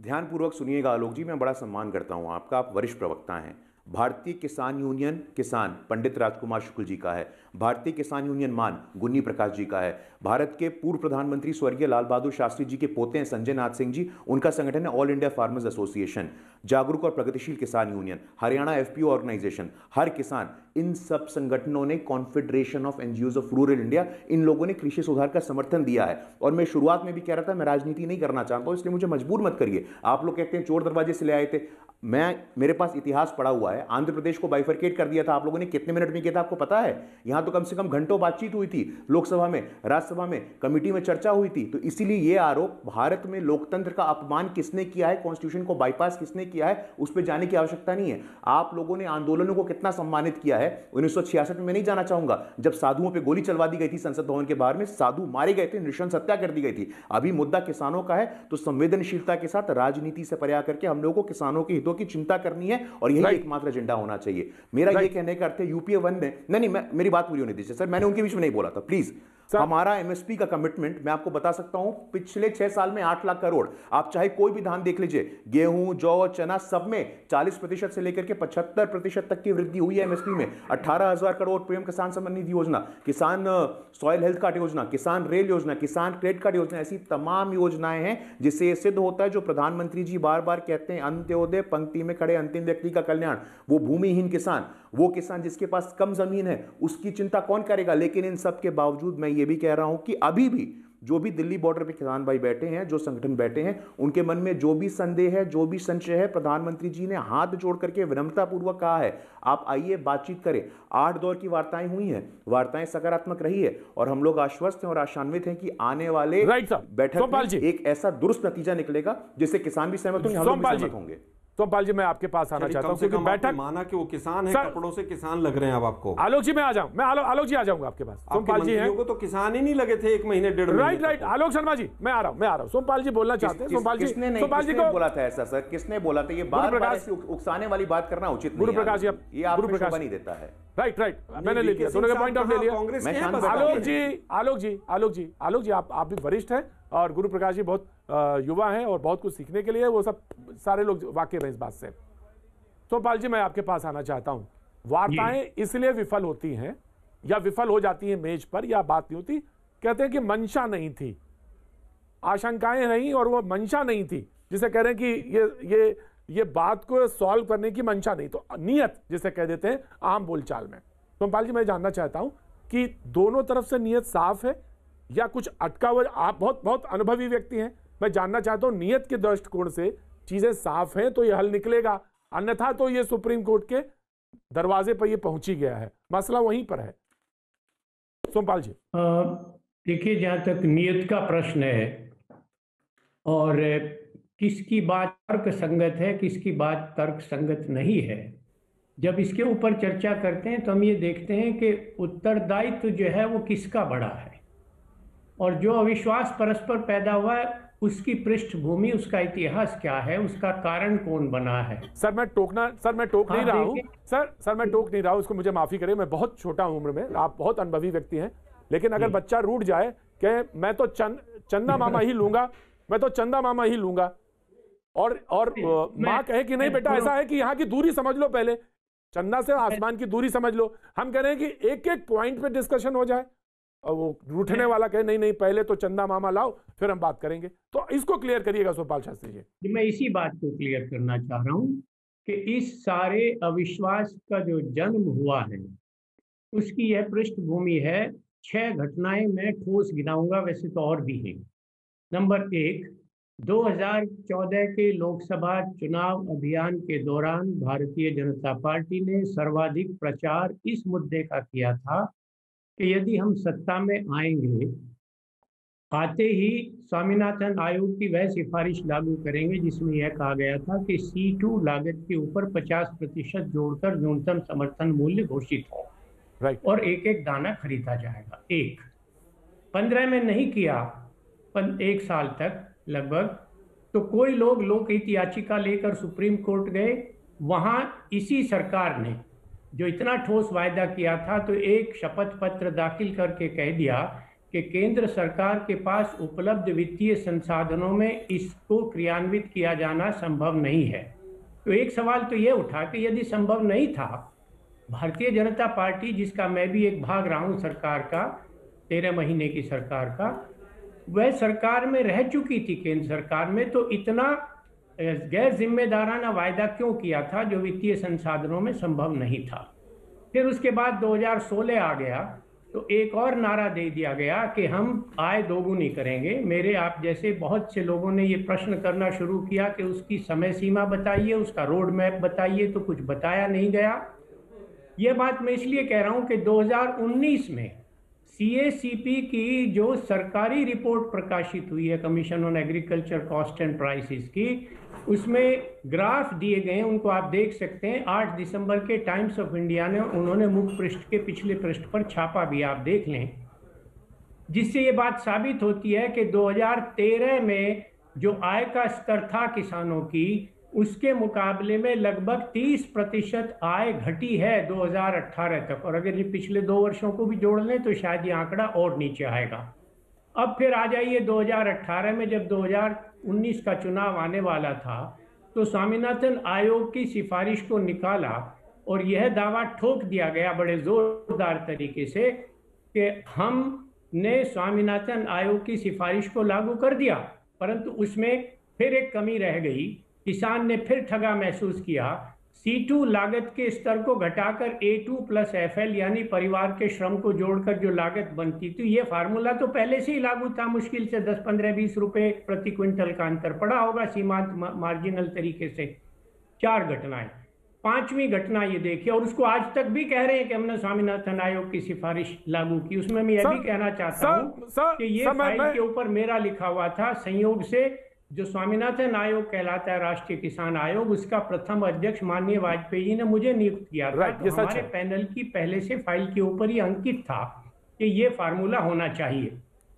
ध्यानपूर्वक सुनिएगा आलोक जी, मैं बड़ा सम्मान करता हूं आपका, आप वरिष्ठ प्रवक्ता हैं। भारतीय किसान यूनियन किसान पंडित राजकुमार शुक्ल जी का है, भारतीय किसान यूनियन मान गुन्नी प्रकाश जी का है, भारत के पूर्व प्रधानमंत्री स्वर्गीय लाल बहादुर शास्त्री जी के पोते हैं संजय नाथ सिंह जी, उनका संगठन है ऑल इंडिया फार्मर्स एसोसिएशन, जागरूक और प्रगतिशील किसान यूनियन, हरियाणा एफपीओ ऑर्गेनाइजेशन, हर किसान, इन सब संगठनों ने confederation of NGOs of rural India, इन लोगों ने कृषि सुधार का समर्थन दिया है। और मैं शुरुआत में भी कह रहा था मैं राजनीति नहीं करना चाहता हूं, इसलिए मुझे मजबूर मत करिए। आप लोग कहते हैं चोर दरवाजे से ले आए थे, मेरे पास इतिहास पड़ा हुआ है। आंध्र प्रदेश को बाइफरकेट कर दिया था आप लोगों ने, कितने मिनट में किया था आपको पता है? यहां तो कम से कम घंटों बातचीत हुई थी, लोकसभा में, राज्यसभा में, कमेटी में चर्चा हुई थी। तो इसीलिए यह आरोप भारत में लोकतंत्र का अपमान किसने किया है, कॉन्स्टिट्यूशन को बाईपास किसने किया है, उस पर जाने की आवश्यकता नहीं है। आप लोगों ने आंदोलनों को कितना सम्मानित किया है। 1966 में नहीं जाना चाहूंगा, जब साधुओं पर गोली चलवा दी गई थी संसद भवन के बाहर में, साधु मारे गए थे, नृशंस हत्या कर दी गई थी। अभी मुद्दा किसानों का है, तो संवेदनशीलता के साथ राजनीति से परे करके हम लोगों को किसानों के हितों की चिंता करनी है, और यही एकमात्र एजेंडा होना चाहिए। मेरा ये कहने का अर्थ है यूपीए 1 ने नहीं, मेरी बात पूरी होने दीजिए सर, मैंने उनके बीच में नहीं बोला था प्लीज। हमारा एमएसपी का कमिटमेंट मैं आपको बता सकता हूं, पिछले 6 साल में 8 लाख करोड़, आप चाहे कोई भी धान देख लीजिए, गेहूं, जौ, चना, सब में 40% से लेकर के 75% तक की वृद्धि हुई है एमएसपी में। 18,000 करोड़ पीएम किसान सम्मान निधि योजना, किसान सॉइल हेल्थ कार्ड योजना, किसान रेल योजना, किसान क्रेडिट कार्ड योजना, ऐसी तमाम योजनाएं हैं जिससे यह सिद्ध होता है जो प्रधानमंत्री जी बार बार कहते हैं, अंत्योदय, पंक्ति में खड़े अंतिम व्यक्ति का कल्याण। वो भूमिहीन किसान, वो किसान जिसके पास कम जमीन है, उसकी चिंता कौन करेगा? लेकिन इन सब के बावजूद मैं ये भी कह रहा हूं कि अभी भी जो भी दिल्ली बॉर्डर पे किसान भाई बैठे हैं, जो संगठन बैठे हैं, उनके मन में जो भी संदेह है, जो भी संशय है, प्रधानमंत्री जी ने हाथ जोड़ करके विनम्रतापूर्वक कहा है, आप आइए बातचीत करें। 8 दौर की वार्ताएं हुई हैं, वार्ताएं सकारात्मक रही है, और हम लोग आश्वस्त हैं और आशान्वित हैं कि आने वाले बैठक में एक ऐसा दुरुस्त नतीजा निकलेगा जिससे किसान भी सहमत होंगे, हम लोग भी सहमत होंगे। सोमपाल जी, मैं आपके पास आना चाहता हूं, क्योंकि बैठक माना कि वो किसान है, कपड़ों से किसान लग रहे हैं। अब आपको आलोक जी, मैं आ जाऊं, मैं आलोक जी आ जाऊंगा आपके पास। सोमपाल जी हैं, तो किसान ही नहीं लगे थे 1 महीने 1.5 महीने। राइट, आलोक शर्मा जी, मैं आ रहा हूं। सोमपाल जी बोलना चाहते हैं। सोमपाल जी को बोला था ऐसा सर, किसने बोला था? ये बार-बार ऐसी उकसाने वाली बात करना उचित नहीं है। गुरु प्रकाश जी, ये आपको शोभा नहीं देता है। राइट, मैंने ले लिया, दोनों का पॉइंट ऑफ ले लिया। आलोक जी, आप भी वरिष्ठ हैं, और गुरु प्रकाश जी बहुत युवा हैं और बहुत कुछ सीखने के लिए, वो सब सारे लोग वाकिफ हैं इस बात से। सोमपाल जी, मैं आपके पास आना चाहता हूं। वार्ताएं इसलिए विफल होती हैं या विफल हो जाती हैं मेज पर, या बात नहीं होती, कहते हैं कि मंशा नहीं थी, आशंकाएं रही और वो मंशा नहीं थी, जिसे कह रहे हैं कि ये बात को सॉल्व करने की मंशा नहीं, तो नियत जिसे कह देते हैं आम बोलचाल में। सोमपाल जी, मैं जानना चाहता हूं कि दोनों तरफ से नियत साफ है या कुछ अटका हुआ? आप बहुत अनुभवी व्यक्ति हैं, मैं जानना चाहता हूं नियत के दृष्टिकोण से चीजें साफ हैं तो ये हल निकलेगा, अन्यथा तो ये सुप्रीम कोर्ट के दरवाजे पर ये पहुंच ही गया है, मसला वहीं पर है। सोमपाल जी। देखिए, जहां तक नियत का प्रश्न है और किसकी बात तर्क संगत है, किसकी बात तर्क संगत नहीं है, जब इसके ऊपर चर्चा करते हैं तो हम ये देखते हैं कि उत्तरदायित्व जो है वो किसका बड़ा है, और जो अविश्वास परस्पर पैदा हुआ है उसकी पृष्ठभूमि, उसका इतिहास क्या है, उसका कारण कौन बना है। सर मैं टोक नहीं रहा हूं, सर मैं टोक नहीं रहा हूं, उसको मुझे माफी करें, मैं बहुत छोटा हूं उम्र में, आप बहुत अनुभवी व्यक्ति हैं, लेकिन अगर बच्चा रूठ जाए कि मैं तो चंदा मामा ही लूंगा, मैं तो चंदा मामा ही लूंगा, और माँ कहे कि नहीं बेटा ऐसा है कि यहाँ की दूरी समझ लो, पहले चंदा से आसमान की दूरी समझ लो, हम कह रहे हैं कि एक एक पॉइंट पे डिस्कशन हो जाए, और वो रूठने वाला कहे नहीं पहले तो चंदा मामा लाओ फिर हम बात करेंगे, तो इसको क्लियर करिएगा सोमपाल शास्त्री जी। मैं इसी बात को क्लियर करना चाह रहा हूँ कि इस सारे अविश्वास का जो जन्म हुआ है उसकी यह पृष्ठभूमि है। 6 घटनाएं मैं ठोस गिनाऊंगा, वैसे तो और भी है। नंबर 1, 2014 के लोकसभा चुनाव अभियान के दौरान भारतीय जनता पार्टी ने सर्वाधिक प्रचार इस मुद्दे का किया था कि यदि हम सत्ता में आएंगे, आते ही स्वामीनाथन आयोग की वह सिफारिश लागू करेंगे जिसमें यह कहा गया था कि C2 लागत के ऊपर 50% जोड़कर न्यूनतम समर्थन मूल्य घोषित हो, और एक एक दाना खरीदा जाएगा। 15 में नहीं किया, 1 साल तक लगभग, तो कोई लोग लोकहित याचिका लेकर सुप्रीम कोर्ट गए, वहां इसी सरकार ने जो इतना ठोस वायदा किया था तो एक शपथ पत्र दाखिल करके कह दिया कि केंद्र सरकार के पास उपलब्ध वित्तीय संसाधनों में इसको क्रियान्वित किया जाना संभव नहीं है। तो एक सवाल तो ये उठा कि यदि संभव नहीं था, भारतीय जनता पार्टी जिसका मैं भी एक भाग रहा हूँ सरकार का, 13 महीने की सरकार का, वह सरकार में रह चुकी थी केंद्र सरकार में, तो इतना गैर जिम्मेदाराना वायदा क्यों किया था जो वित्तीय संसाधनों में संभव नहीं था। फिर उसके बाद 2016 आ गया तो एक और नारा दे दिया गया कि हम आय दोगुनी करेंगे। मेरे आप जैसे बहुत से लोगों ने ये प्रश्न करना शुरू किया कि उसकी समय सीमा बताइए, उसका रोड मैप बताइए, तो कुछ बताया नहीं गया। ये बात मैं इसलिए कह रहा हूँ कि 2019 में CACP की जो सरकारी रिपोर्ट प्रकाशित हुई है, commission on agriculture cost and prices की, उसमें ग्राफ दिए गए हैं, उनको आप देख सकते हैं। 8 दिसंबर के टाइम्स ऑफ इंडिया ने उन्होंने मुख्य पृष्ठ के पिछले पृष्ठ पर छापा भी, आप देख लें, जिससे ये बात साबित होती है कि 2013 में जो आय का स्तर था किसानों की, उसके मुकाबले में लगभग 30% आय घटी है 2018 तक, और अगर ये पिछले 2 वर्षों को भी जोड़ लें तो शायद ये आंकड़ा और नीचे आएगा। अब फिर आ जाइए 2018 में, जब 2019 का चुनाव आने वाला था, तो स्वामीनाथन आयोग की सिफारिश को निकाला और यह दावा ठोक दिया गया बड़े जोरदार तरीके से कि हमने स्वामीनाथन आयोग की सिफारिश को लागू कर दिया, परंतु उसमें फिर एक कमी रह गई। किसान ने फिर ठगा महसूस किया। C2 लागत के स्तर को घटाकर A2 + FL यानी परिवार के श्रम को जोड़कर जो लागत बनती थी, ये फार्मूला तो पहले से ही लागू था। मुश्किल से 10, 15, 20 रुपए प्रति क्विंटल का अंतर पड़ा होगा सीमांत मार्जिनल तरीके से। 4 घटनाएं, 5वीं घटना ये देखिए, और उसको आज तक भी कह रहे हैं कि हमने स्वामीनाथन आयोग की सिफारिश लागू की। उसमें मैं यह भी कहना चाहता हूँ कि ये फाइल के ऊपर मेरा लिखा हुआ था। संयोग से जो स्वामीनाथन आयोग कहलाता है, राष्ट्रीय किसान आयोग, उसका प्रथम अध्यक्ष माननीय वाजपेयी जी ने मुझे नियुक्त किया था। तो हमारे पैनल की पहले से फाइल के ऊपर ही अंकित था कि ये फार्मूला होना चाहिए।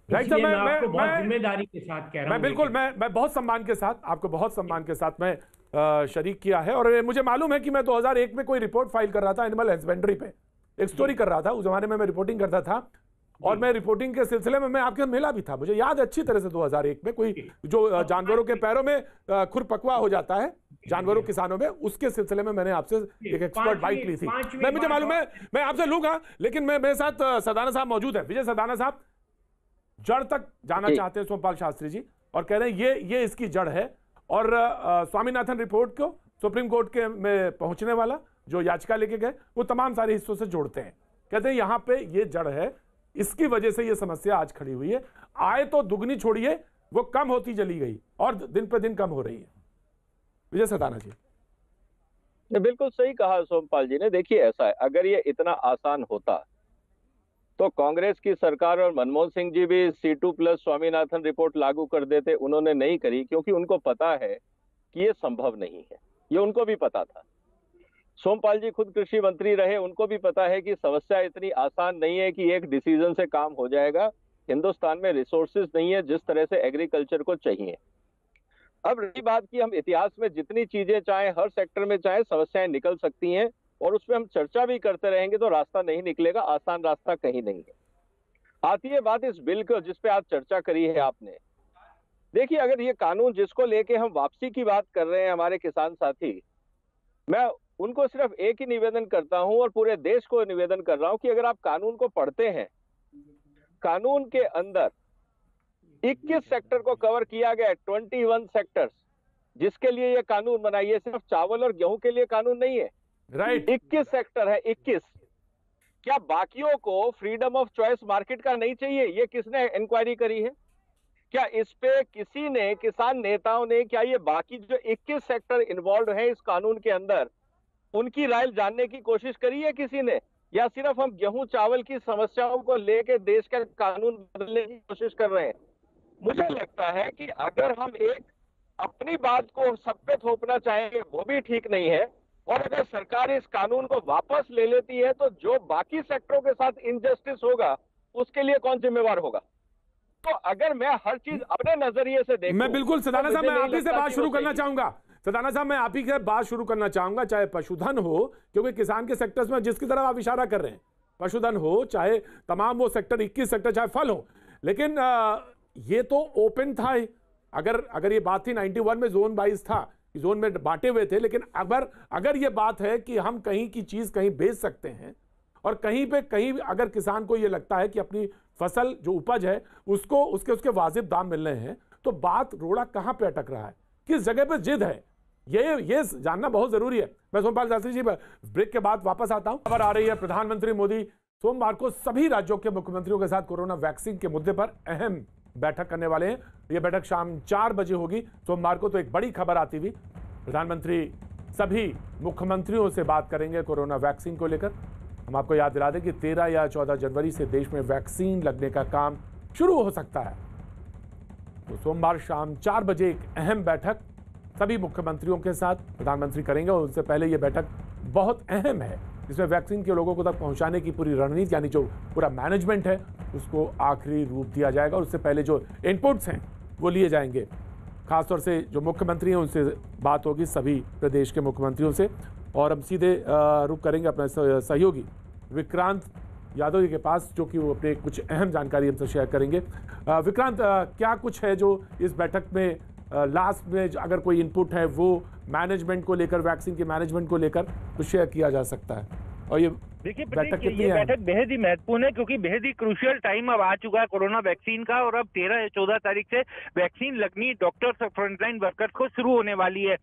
इसलिए मैं आपको बहुत जिम्मेदारी के साथ कह रहा हूं। मैं बिल्कुल, मैं बहुत सम्मान के साथ, आपको बहुत सम्मान के साथ मैं शरीक किया है, और मुझे मालूम है कि मैं 2001 में कोई रिपोर्ट फाइल कर रहा था एनिमल हस्बेंड्री पे, एक स्टोरी कर रहा था। उस जमाने में मैं रिपोर्टिंग करता था, और मैं रिपोर्टिंग के सिलसिले में मैं आपके मिला भी था, मुझे याद है अच्छी तरह से 2001 में कोई जो जानवरों के पैरों में खुरपकवा हो जाता है जानवरों किसानों में, उसके सिलसिले में मैंने आपसे एक एक्सपर्ट बाइट ली थी। मैं मुझे मालूम है मैं आपसे लूंगा, लेकिन मेरे साथ सदाना साहब मौजूद है। विजय सदाना साहब जड़ तक जाना चाहते हैं सोमपाल शास्त्री जी, और कह रहे हैं ये इसकी जड़ है, और स्वामीनाथन रिपोर्ट को सुप्रीम कोर्ट के में पहुंचने वाला जो याचिका लेके गए वो तमाम सारे हिस्सों से जोड़ते हैं, कहते हैं यहां पे ये जड़ है, इसकी वजह से ये समस्या आज खड़ी हुई है। आय तो दुगनी छोड़िए, वो कम होती चली गई और दिन पे दिन कम हो रही है। विजय सदाना जी ने बिल्कुल सही कहा सोमपाल जी ने। देखिए ऐसा है, अगर ये इतना आसान होता तो कांग्रेस की सरकार और मनमोहन सिंह जी भी C2+ स्वामीनाथन रिपोर्ट लागू कर देते। उन्होंने नहीं करी क्योंकि उनको पता है कि ये संभव नहीं है, ये उनको भी पता था। सोमपाल जी खुद कृषि मंत्री रहे, उनको भी पता है कि समस्या इतनी आसान नहीं है कि एक डिसीजन से काम हो जाएगा। हिंदुस्तान में रिसोर्सेज नहीं है जिस तरह से एग्रीकल्चर को चाहिए। अब रही बात कि हम इतिहास में जितनी चीजें चाहें, हर सेक्टर में चाहें, समस्याएं निकल सकती हैं और उसमें हम चर्चा भी करते रहेंगे तो रास्ता नहीं निकलेगा, आसान रास्ता कहीं नहीं है। आती है बात इस बिल को जिस पे आज चर्चा करी है आपने। देखिए अगर ये कानून जिसको लेके हम वापसी की बात कर रहे हैं हमारे किसान साथी, मैं उनको सिर्फ एक ही निवेदन करता हूं और पूरे देश को निवेदन कर रहा हूं कि अगर आप कानून को पढ़ते हैं, कानून के अंदर 21 सेक्टर को कवर किया गया है, 21 सेक्टर्स जिसके लिए ये कानून बना। ये सिर्फ चावल और गेहूं के लिए कानून नहीं है, राइट 21 सेक्टर है, 21। क्या बाकियों को फ्रीडम ऑफ चॉइस मार्केट का नहीं चाहिए? ये किसने इंक्वायरी करी है? क्या इस पे किसी ने, किसान नेताओं ने, क्या ये बाकी जो 21 सेक्टर इन्वॉल्व है इस कानून के अंदर, उनकी राय जानने की कोशिश करी है किसी ने? या सिर्फ हम गेहूं चावल की समस्याओं को लेकर देश का कानून बदलने की कोशिश कर रहे हैं? मुझे लगता है कि अगर हम एक अपनी बात को सब पे थोपना चाहेंगे वो भी ठीक नहीं है, और अगर सरकार इस कानून को वापस ले लेती है तो जो बाकी सेक्टरों के साथ इनजस्टिस होगा उसके लिए कौन जिम्मेवार होगा? तो अगर मैं हर चीज अपने नजरिए से देखूं, मैं बिल्कुल सदाना साहब, तो मैं आप ही से बात शुरू करना चाहिए। चाहूंगा। सदाना साहब मैं आप ही से बात शुरू करना चाहूंगा, चाहे पशुधन हो, क्योंकि किसान के सेक्टर्स में जिसकी तरफ आप इशारा कर रहे हैं, पशुधन हो चाहे तमाम वो सेक्टर 21 सेक्टर चाहे फल हो, लेकिन ये तो ओपन था। अगर ये बात थी 91 में जोन 22 था, जोन में बांटे हुए थे, लेकिन अगर ये बात है कि हम कहीं की चीज कहीं बेच सकते हैं और कहीं पे कहीं अगर किसान को ये लगता है कि अपनी फसल जो उपज है उसको उसके वाजिब दाम मिल रहे हैं, तो बात रोड़ा कहां पे अटक रहा है, किस जगह पे जिद है, ये जानना बहुत जरूरी है। मैं सोमपाल शास्त्री जी ब्रेक के बाद वापस आता हूं। खबर आ रही है, प्रधानमंत्री मोदी सोमवार को सभी राज्यों के मुख्यमंत्रियों के साथ कोरोना वैक्सीन के मुद्दे पर अहम बैठक करने वाले हैं। यह बैठक शाम 4 बजे होगी सोमवार को। तो एक बड़ी खबर आती हुई, प्रधानमंत्री सभी मुख्यमंत्रियों से बात करेंगे कोरोना वैक्सीन को लेकर। हम आपको याद दिला दें कि 13 या 14 जनवरी से देश में वैक्सीन लगने का काम शुरू हो सकता है। तो सोमवार शाम 4 बजे एक अहम बैठक सभी मुख्यमंत्रियों के साथ प्रधानमंत्री करेंगे, और उससे पहले यह बैठक बहुत अहम है, जिसमें वैक्सीन के लोगों को तक पहुंचाने की पूरी रणनीति यानी जो पूरा मैनेजमेंट है उसको आखिरी रूप दिया जाएगा, और उससे पहले जो इनपुट्स हैं वो लिए जाएंगे। खासतौर से जो मुख्यमंत्री हैं उनसे बात होगी, सभी प्रदेश के मुख्यमंत्रियों से। और हम सीधे रुख करेंगे अपने सहयोगी विक्रांत यादव जी के पास, जो कि वो अपने कुछ अहम जानकारी हमसे शेयर करेंगे। विक्रांत, क्या कुछ है जो इस बैठक में लास्ट में अगर कोई इनपुट है वो मैनेजमेंट को लेकर, वैक्सीन के मैनेजमेंट को लेकर कुछ शेयर किया जा सकता है? और ये देखिए बैठक कितनी ये है? बैठक बेहद ही महत्वपूर्ण है क्योंकि बेहद ही क्रूशियल टाइम अब आ चुका है कोरोना वैक्सीन का, और अब 13 या 14 तारीख से वैक्सीन लगनी डॉक्टर्स और फ्रंटलाइन वर्कर्स को शुरू होने वाली है।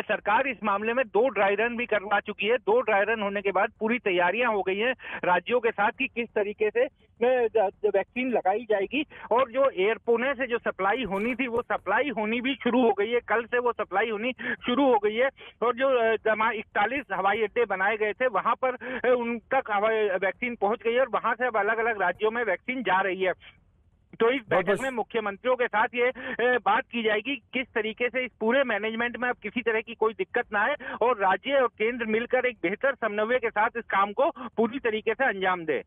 सरकार इस मामले में 2 ड्राई रन भी करवा चुकी है। 2 ड्राई रन होने के बाद पूरी तैयारियां हो गई हैं राज्यों के साथ कि किस तरीके से वैक्सीन लगाई जाएगी, और जो एयरपोर्ट से जो सप्लाई होनी थी वो सप्लाई होनी भी शुरू हो गई है। कल से वो सप्लाई होनी शुरू हो गई है, और जो 41 हवाई अड्डे बनाए गए थे वहां पर उन तक वैक्सीन पहुंच गई है, और वहां से अब अलग अलग राज्यों में वैक्सीन जा रही है। तो इस बैठक में मुख्यमंत्रियों के साथ ये बात की जाएगी किस तरीके से इस पूरे मैनेजमेंट में अब किसी तरह की कोई दिक्कत ना आए, और राज्य और केंद्र मिलकर एक बेहतर समन्वय के साथ इस काम को पूरी तरीके से अंजाम दे।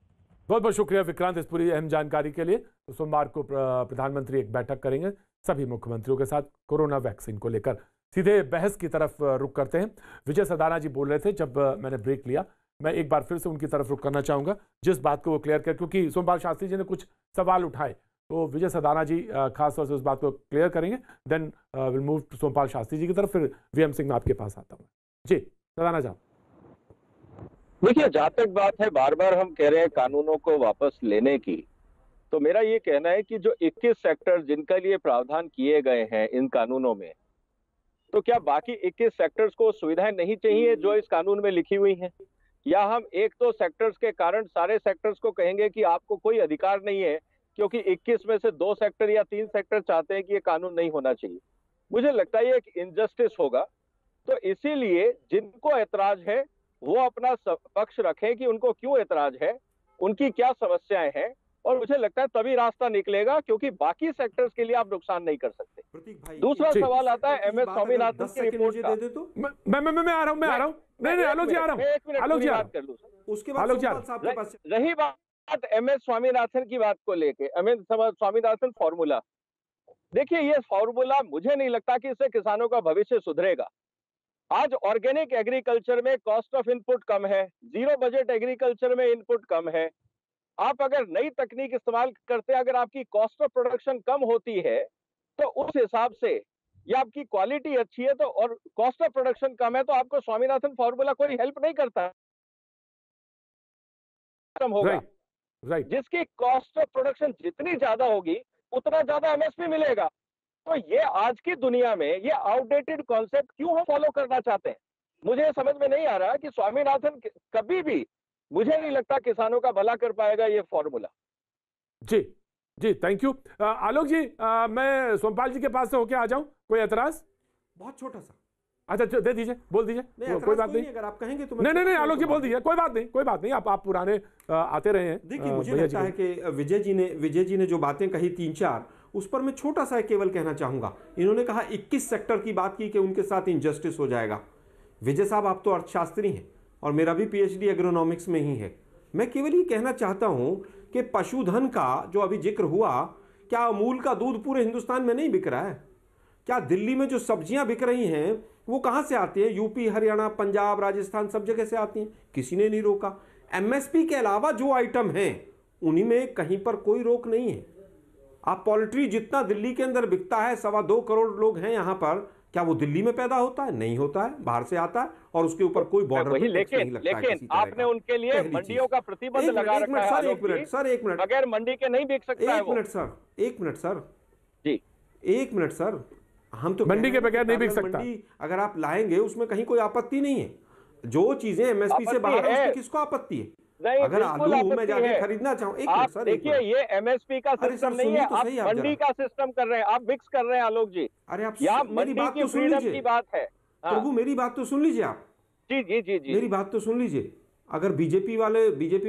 बहुत बहुत शुक्रिया विक्रांत इस पूरी अहम जानकारी के लिए। तो सोमवार को प्रधानमंत्री एक बैठक करेंगे सभी मुख्यमंत्रियों के साथ कोरोना वैक्सीन को लेकर। सीधे बहस की तरफ रुख करते हैं। विजय सदाना जी बोल रहे थे जब मैंने ब्रेक लिया मैं एक बार फिर से उनकी तरफ रुख करना चाहूंगा जिस बात को वो क्लियर कर, क्योंकि सोमपाल शास्त्री जी ने कुछ सवाल उठाए, तो विजय सदाना जी खास तौर से उस बात को क्लियर करेंगे। Then will move to Sompal Shastri ji की तरफ, फिर वीएम सिंह मैं आपके पास आता हूँ। जी सदाना साहब। देखिए, जहां तक बात है, बार बार हम कह रहे हैं कानूनों को वापस लेने की, तो मेरा ये कहना है कि जो 21 सेक्टर जिनके लिए प्रावधान किए गए हैं इन कानूनों में, तो क्या बाकी 21 सेक्टर्स को सुविधाएं नहीं चाहिए जो इस कानून में लिखी हुई हैं? या हम एक दो सेक्टर्स के कारण सारे सेक्टर्स को कहेंगे कि आपको कोई अधिकार नहीं है क्योंकि 21 में से 2 सेक्टर या 3 सेक्टर चाहते हैं कि ये कानून नहीं होना चाहिए? मुझे लगता है ये एक इनजस्टिस होगा। तो इसीलिए जिनको ऐतराज है वो अपना पक्ष रखें कि उनको क्यों ऐतराज है, उनकी क्या समस्याएं हैं, और मुझे लगता है तभी रास्ता निकलेगा, क्योंकि बाकी सेक्टर्स के लिए आप नुकसान नहीं कर सकते। दूसरा सवाल आता है एमएस स्वामीनाथन की रिपोर्ट का। मैं आ रहा हूं। नहीं आलोक जी आ रहा हूं। आलोक जी बात कर लूं, उसके बाद रही बात एमएस स्वामीनाथन की बात को लेके, एमएस स्वामीनाथन फॉर्मूला, देखिए ये फॉर्मूला मुझे नहीं लगता कि इससे किसानों का भविष्य सुधरेगा। आज ऑर्गेनिक एग्रीकल्चर में कॉस्ट ऑफ इनपुट कम है, जीरो बजट एग्रीकल्चर में इनपुट कम है। आप अगर नई तकनीक इस्तेमाल करते हैं, अगर आपकी कॉस्ट ऑफ प्रोडक्शन कम होती है तो उस हिसाब से, या आपकी क्वालिटी अच्छी है तो, और कॉस्ट ऑफ प्रोडक्शन कम है, तो आपको स्वामीनाथन फॉर्मूला कोई हेल्प नहीं करता कम होगा। राइट। जिसकी कॉस्ट ऑफ प्रोडक्शन जितनी ज्यादा होगी उतना ज्यादा एमएसपी मिलेगा। तो ये आज की दुनिया में ये आउटडेटेड कॉन्सेप्ट क्यों हम फॉलो करना चाहते हैं? मुझे समझ में नहीं आ रहा कि स्वामीनाथन कभी भी, मुझे नहीं लगता किसानों का भला कर पाएगा ये फॉर्मूला। जी थैंक यू। आलोक जी, मैं सोमपाल जी के पास से होके आ जाऊं, कोई एतराज? बहुत छोटा सा। अच्छा दे दीजिए, बोल दीजिए, कोई बात नहीं। अगर आप कहेंगे तो नहीं आलोक जी बोल दीजिए, कोई बात नहीं। आप पुराने आते रहे हैं। देखिए, मुझे लगता है कि विजय जी ने जो बातें कही 3-4, उस पर मैं छोटा सा केवल कहना चाहूंगा। इन्होंने कहा 21 सेक्टर की बात की कि उनके साथ इनजस्टिस हो जाएगा। विजय साहब, आप तो अर्थशास्त्री हैं और मेरा भी पीएचडी एग्रोनॉमिक्स में ही है। मैं केवल ये कहना चाहता हूं कि पशुधन का जो अभी जिक्र हुआ, क्या अमूल का दूध पूरे हिंदुस्तान में नहीं बिक रहा है? क्या दिल्ली में जो सब्जियां बिक रही हैं वो कहां से आती है? यूपी, हरियाणा, पंजाब, राजस्थान, सब जगह से आती हैं। किसी ने नहीं रोका। एमएसपी के अलावा जो आइटम हैं उन्हीं में कहीं पर कोई रोक नहीं है। आप पोल्ट्री जितना दिल्ली के अंदर बिकता है, 2.25 करोड़ लोग हैं यहां पर, क्या वो दिल्ली में पैदा होता है? नहीं होता है, बाहर से आता है, और उसके ऊपर कोई बॉर्डर नहीं लगता है। लेकिन आपने उनके लिए मंडियों का प्रतिबंध लगा रखा है। एक मिनट, बगैर मंडी के नहीं बिक सकता है वो। एक मिनट सर, जी 1 मिनट सर, हम तो मंडी के बगैर नहीं बिक सकता। मंडी अगर आप लाएंगे उसमें कहीं कोई आपत्ति नहीं है। जो चीजें एमएसपी से बाहर है उसमें किसको आपत्ति है? नहीं, अगर आलू मैं जाके खरीदना चाहूँ, एक मिनट सर, देखिए ये एमएसपी का सिस्टम नहीं है, आप मंडी का सिस्टम कर रहे हैं, आप मिक्स कर रहे हैं आलोक जी। अरे आप मेरी बात तो सुन लीजिए, की बात है प्रभु, मेरी बात तो सुन लीजिए आप। जी मेरी बात तो सुन लीजिए। अगर बीजेपी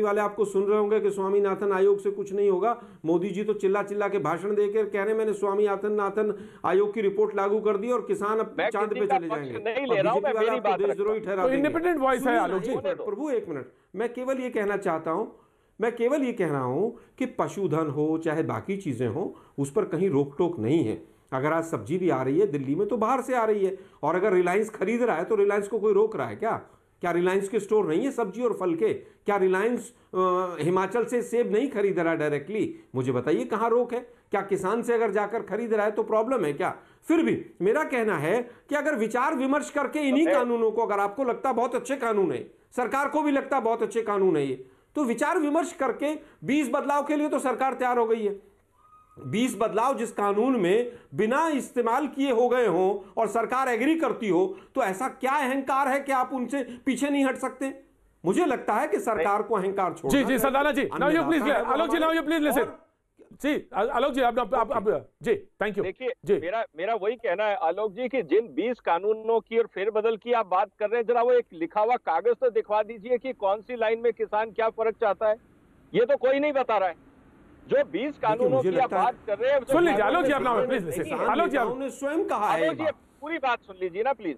वाले आपको सुन रहे होंगे कि स्वामीनाथन आयोग से कुछ नहीं होगा, मोदी जी तो चिल्ला के भाषण देकर कह रहे मैंने स्वामीनाथन आयोग की रिपोर्ट लागू कर दी और किसान अब चांद पे चले जाएंगे। देशद्रोही ठहरा देंगे। इंडिपेंडेंट वॉइस है आलोक जी। प्रभु 1 मिनट, मैं केवल ये कहना चाहता हूं, मैं केवल ये कह रहा हूं कि पशुधन हो चाहे बाकी चीजें हो, उस पर कहीं रोक टोक नहीं है। अगर आज सब्जी भी आ रही है दिल्ली में तो बाहर से आ रही है, और अगर रिलायंस खरीद रहा है तो रिलायंस को कोई रोक रहा है क्या? क्या रिलायंस के स्टोर नहीं है सब्जी और फल के? क्या रिलायंस हिमाचल से सेब नहीं खरीद रहा डायरेक्टली? मुझे बताइए कहां रोक है? क्या किसान से अगर जाकर खरीद रहा है तो प्रॉब्लम है क्या? फिर भी मेरा कहना है कि अगर विचार विमर्श करके इन्हीं कानूनों को, अगर आपको लगता बहुत अच्छे कानून है, सरकार को भी लगता बहुत अच्छे कानून है ये, तो विचार विमर्श करके 20 बदलाव के लिए तो सरकार तैयार हो गई है। 20 बदलाव जिस कानून में बिना इस्तेमाल किए हो गए हों और सरकार एग्री करती हो, तो ऐसा क्या अहंकार है कि आप उनसे पीछे नहीं हट सकते? मुझे लगता है कि सरकार को अहंकार छोड़ना। जी Sadana ji, now you please, Alok ji now you please listen. जी आलोक जी, आप जी थैंक यू। देखिए मेरा वही कहना है आलोक जी कि जिन 20 कानूनों की और फेरबदल की आप बात कर रहे हैं, जरा वो एक लिखा हुआ कागज तो दिखवा दीजिए कि कौन सी लाइन में किसान क्या फर्क चाहता है। ये तो कोई नहीं बता रहा है। जो 20 कानूनों की आप बात कर रहे हैं, सुन लीजिए आलोक जी, अपना प्लीज आलोक जी, आपने स्वयं कहा है। आलोक जी पूरी बात सुन लीजिए ना प्लीज।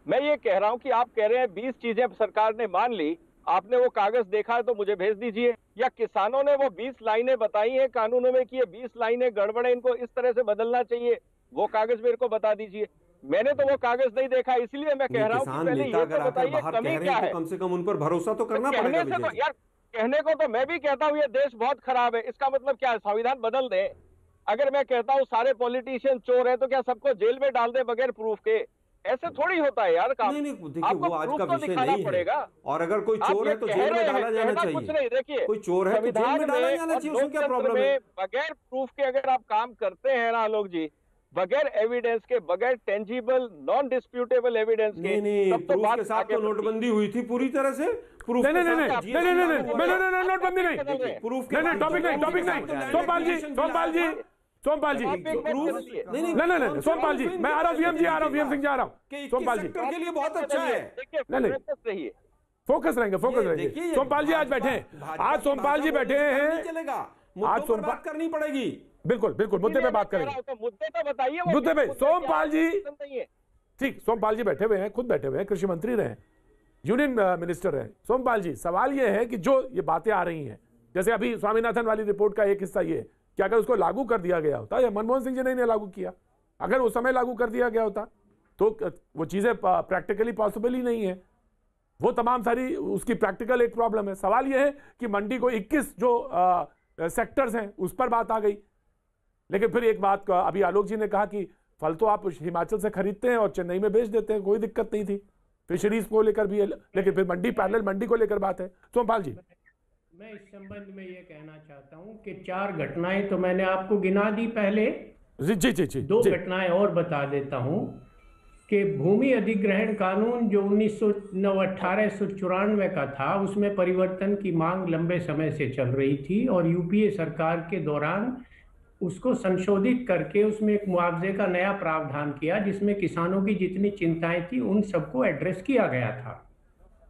मैं ये कह रहा हूं कि आप कह रहे हैं 20 चीजें सरकार ने मान ली, आपने वो कागज देखा है तो मुझे भेज दीजिए, या किसानों ने वो 20 लाइनें बताई हैं कानूनों में कि ये 20 लाइनें गड़बड़ है, इनको इस तरह से बदलना चाहिए, वो कागज मेरे को बता दीजिए। मैंने तो वो कागज नहीं देखा, इसलिए मैं कह रहा हूँ कि किसान पहले नेता ये अगर तो आकर बताइए बाहर कमी कह रहे क्या हैं है। तो कम से कम उन पर भरोसा तो करना कहने पड़ेगा से विजय तो जी। यार, कहने को तो मैं भी कहता हूँ ये देश बहुत खराब है, इसका मतलब क्या है, संविधान बदल दे। अगर मैं कहता हूँ सारे पॉलिटिशियन चोर है तो क्या सबको जेल में डाल दे बगैर प्रूफ के? ऐसे थोड़ी होता है यार काम। नहीं, देखिए आपको वो आज प्रूफ का तो विषय दिखाना नहीं है। पड़ेगा। और अगर कोई आप चोर ये है तो कह जेल में रहे डाला हैं, जाना कहना कुछ चाहिए। नहीं। देखिए, कोई चोर है तो जेल में डाला जाना चाहिए, उसमें क्या प्रॉब्लम है? बगैर प्रूफ के अगर आप काम करते हैं ना आलोक जी, बगैर एविडेंस के, बगैर टेंजिबल नॉन डिस्प्यूटेबल एविडेंस के, नहीं, तब तो प्रूफ बात के साथ आगे तो नोटबंदी हुई थी पूरी तरह से। प्रूफ नहीं, के नहीं, साथ नहीं, नहीं, नहीं, नहीं, नोटबंदी नहीं, प्रूफ नहीं, नहीं, टॉपिक नहीं, टॉपिक नहीं। सोमपाल जी, सोमपाल जी, सोमपाल जी, नहीं, सोमपाल जी, मैं आ रहा हूँ, वीएम जी आ रहा हूँ, वीएम सिंह जी आ रहा हूँ, सोमपाल जी के लिए बहुत अच्छा है। नहीं, फोकस रहेंगे, फोकस रहेंगे। सोमपाल जी आज बैठे हैं, आज सोमपाल जी बैठे हैं, चलेगा, आज मुद्दों पर बात करनी पड़ेगी। बिल्कुल बिल्कुल, मुद्दे पे बात करेंगे, मुद्दे तो बताइए, मुद्दे पे। सोमपाल जी, नहीं ठीक, सोमपाल जी बैठे हुए हैं, खुद बैठे हुए हैं, कृषि मंत्री रहे, यूनियन मिनिस्टर रहे। सोमपाल जी, सवाल ये है कि जो ये बातें आ रही हैं, जैसे अभी स्वामीनाथन वाली रिपोर्ट का एक हिस्सा ये है कि अगर उसको लागू कर दिया गया होता, या मनमोहन सिंह जी ने लागू किया, अगर उस समय लागू कर दिया गया होता तो वो चीजें प्रैक्टिकली पॉसिबल ही नहीं है। वो तमाम सारी उसकी प्रैक्टिकल एक प्रॉब्लम है। सवाल यह है कि मंडी को 21 जो सेक्टर्स हैं उस पर बात आ गई। लेकिन फिर एक बात अभी आलोक जी ने कहा कि फल तो आप हिमाचल से खरीदते हैं और चेन्नई में बेच देते हैं, कोई दिक्कत नहीं थी, फिशरीज को लेकर भी है, लेकिन फिर मंडी पैरेलल मंडी को लेकर बात है। सोमपाल जी, मैं इस संबंध में ये कहना चाहता हूं कि 4 घटनाएं तो मैंने आपको गिना दी पहले, जी 2 घटनाएं और बता देता हूं कि भूमि अधिग्रहण कानून जो 1894 का था, उसमें परिवर्तन की मांग लंबे समय से चल रही थी और यूपीए सरकार के दौरान उसको संशोधित करके उसमें एक मुआवजे का नया प्रावधान किया, जिसमें किसानों की जितनी चिंताएं थी उन सबको एड्रेस किया गया था।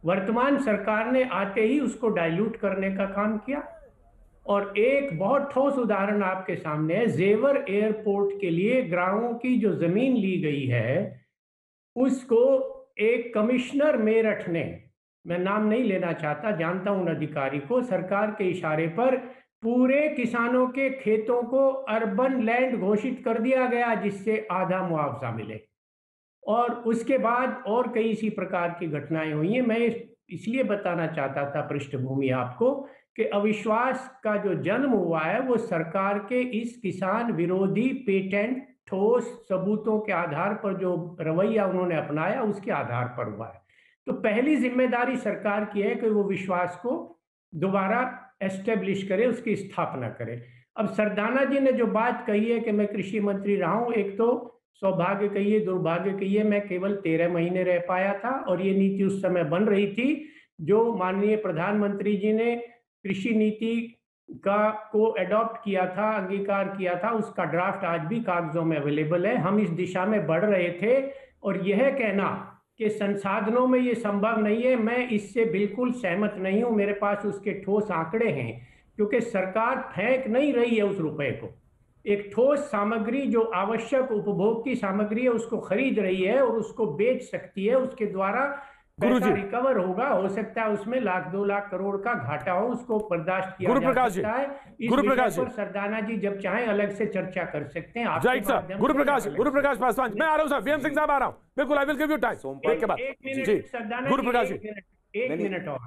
वर्तमान सरकार ने आते ही उसको डाइल्यूट करने का काम किया और एक बहुत ठोस उदाहरण आपके सामने है। जेवर एयरपोर्ट के लिए गांवों की जो जमीन ली गई है, उसको एक कमिश्नर मेरठ ने, मैं नाम नहीं लेना चाहता, जानता हूं उन अधिकारी को, सरकार के इशारे पर पूरे किसानों के खेतों को अर्बन लैंड घोषित कर दिया गया, जिससे आधा मुआवजा मिले। और उसके बाद और कई इसी प्रकार की घटनाएं हुई हैं। मैं इसलिए बताना चाहता था पृष्ठभूमि आपको कि अविश्वास का जो जन्म हुआ है वो सरकार के इस किसान विरोधी पेटेंट ठोस सबूतों के आधार पर जो रवैया उन्होंने अपनाया उसके आधार पर हुआ है। तो पहली जिम्मेदारी सरकार की है कि वो विश्वास को दोबारा एस्टेब्लिश करे, उसकी स्थापना करे। अब सरदाना जी ने जो बात कही है कि मैं कृषि मंत्री रहा हूं, एक तो सौभाग्य कहिए दुर्भाग्य कहिए, मैं केवल 13 महीने रह पाया था और ये नीति उस समय बन रही थी। जो माननीय प्रधानमंत्री जी ने कृषि नीति को एडॉप्ट किया था, अंगीकार किया था, उसका ड्राफ्ट आज भी कागजों में अवेलेबल है। हम इस दिशा में बढ़ रहे थे और यह कहना कि संसाधनों में ये संभव नहीं है, मैं इससे बिल्कुल सहमत नहीं हूं। मेरे पास उसके ठोस आंकड़े हैं, क्योंकि सरकार फेंक नहीं रही है उस रुपए को। एक ठोस सामग्री जो आवश्यक उपभोग की सामग्री है उसको खरीद रही है और उसको बेच सकती है, उसके द्वारा पैसा रिकवर होगा। हो सकता है उसमें 1-2 लाख करोड़ का घाटा हो, उसको बर्दाश्त किया जा सकता है। इस विषय पर सरदाना जी जब चाहें अलग से चर्चा कर सकते हैं। गुरुप्रकाश पासवान, मैं आ रहा हूं सर, वीएम सिंह साहब आ रहा हूं, बिल्कुल, I will give you time. एक के बाद जी गुरुप्रकाश जी, 1 मिनट और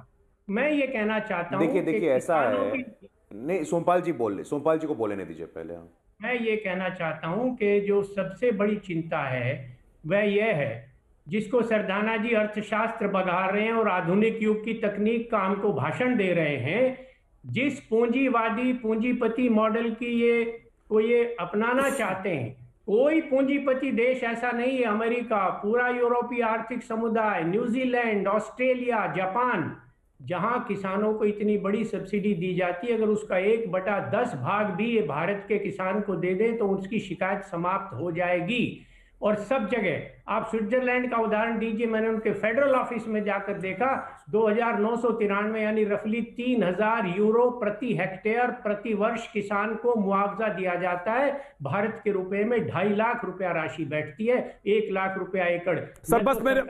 मैं ये कहना चाहता हूं। देखिए ऐसा है, नहीं सोमपाल जी बोल ले, सोमपाल जी को बोलने दीजिए पहले। मैं ये कहना चाहता हूं कि जो सबसे बड़ी चिंता है वह यह है, जिसको सरदाना जी अर्थशास्त्र बघार रहे हैं और आधुनिक युग की तकनीक का हमको भाषण दे रहे हैं, जिस पूंजीवादी पूंजीपति मॉडल की ये अपनाना चाहते हैं। कोई पूंजीपति देश ऐसा नहीं है, अमेरिका, पूरा यूरोपीय आर्थिक समुदाय, न्यूजीलैंड, ऑस्ट्रेलिया, जापान, जहां किसानों को इतनी बड़ी सब्सिडी दी जाती है, अगर उसका 1/10 भाग भी ये भारत के किसान को दे दे तो उसकी शिकायत समाप्त हो जाएगी। और सब जगह आप स्विट्जरलैंड का उदाहरण दीजिए, मैंने उनके फेडरल ऑफिस में जाकर देखा, 2993 यानी रफली 3000 यूरो प्रति हेक्टेयर प्रति वर्ष किसान को मुआवजा दिया जाता है। भारत के रुपए में 2.5 लाख रुपया राशि बैठती है, 1 लाख रुपया एकड़। सर बस मेरे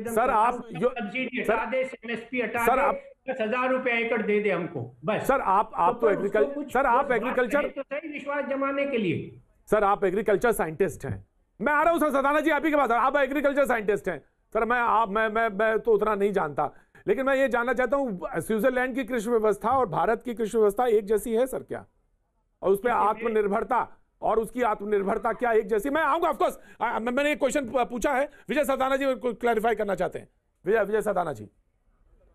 सर आप जो सब्सिडी हटा दे, एमएसपी हटा दे, 10,000 रुपया एकड़ दे दे हमको बस। सर आप तो एग्रीकल्चर, सर आप एग्रीकल्चर तो सही विश्वास जमाने के लिए। सर आप एग्रीकल्चर साइंटिस्ट हैं, मैं आ रहा हूं सर, सदाना जी आप ही के पास। आप एग्रीकल्चर साइंटिस्ट हैं सर, मैं तो उतना नहीं जानता, लेकिन मैं ये जानना चाहता हूं स्विट्जरलैंड की कृषि व्यवस्था और भारत की कृषि व्यवस्था एक जैसी है सर क्या? और उस पर आत्मनिर्भरता और उसकी आत्मनिर्भरता क्या एक जैसी? मैं आऊंगा ऑफकोर्स, मैंने एक क्वेश्चन पूछा है, विजय सदाना जी क्लैरिफाई करना चाहते हैं। विजय सदाना जी।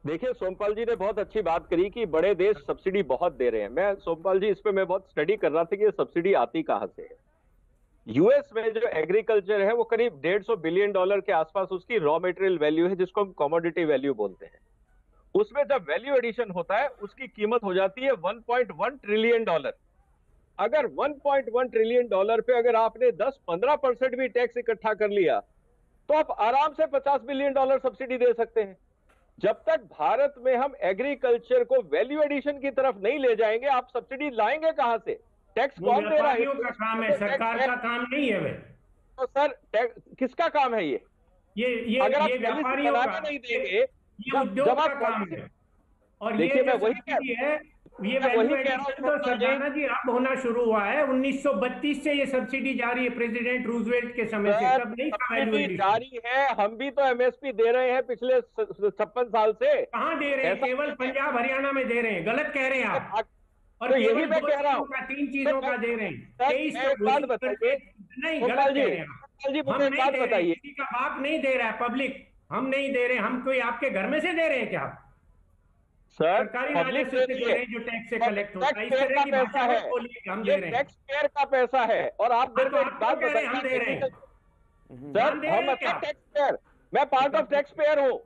देखिए, सोमपाल जी ने बहुत अच्छी बात करी कि बड़े देश सब्सिडी बहुत दे रहे हैं। मैं सोमपाल जी इस पे मैं बहुत स्टडी कर रहा था कि ये सब्सिडी आती कहां से है। यूएस में जो एग्रीकल्चर है वो करीब $150 बिलियन के आसपास उसकी रॉ मटेरियल वैल्यू है, जिसको हम कमोडिटी वैल्यू बोलते हैं। उसमें जब वैल्यू एडिशन होता है उसकी कीमत हो जाती है $1.1 ट्रिलियन। अगर $1.1 ट्रिलियन पे अगर आपने 10-15% भी टैक्स इकट्ठा कर लिया तो आप आराम से $50 बिलियन सब्सिडी दे सकते हैं। जब तक भारत में हम एग्रीकल्चर को वैल्यू एडिशन की तरफ नहीं ले जाएंगे, आप सब्सिडी लाएंगे कहां से? टैक्स कौन दे रहा है? का काम है, सरकार का काम नहीं है। वे तो सर किसका काम है ये अगर आप व्यापारियों का नहीं देंगे, ये उद्योग का काम है। और देखिए, मैं वही है, ये वैल्यू एडिशन तो सरदाना जी अब होना शुरू हुआ है। 1932 से ये सब्सिडी जारी है, प्रेसिडेंट रूजवेल्ट के समय से। तब नहीं था वैल्यू एडिशन जारी है। हम भी तो एमएसपी दे रहे हैं पिछले 56 साल से। कहाँ दे रहे हैं? केवल पंजाब हरियाणा में दे रहे हैं। गलत कह रहे हैं आप। और तो यही मैं कह रहा हूँ, 3 चीजों का दे रहे हैं। 23 बात बताइए। नहीं, गलत कह रहे हैं मुझे एक बात बताइए। किसी का बाप नहीं दे रहा है, पब्लिक हम नहीं दे रहे। हम कोई आपके घर में से दे रहे हैं क्या? सर, सरकारी राजस्व से दे रहे हैं जो टैक्स से कलेक्ट होता है। इस तरह की भाषा मत बोलिए, हम दे रहे हैं। टैक्स पेयर का पैसा है। और आप मेरे को एक बात बताइए, हम दे रहे हैं सर। हम टैक्स पेयर, मैं पार्ट ऑफ टैक्स पेयर हूँ।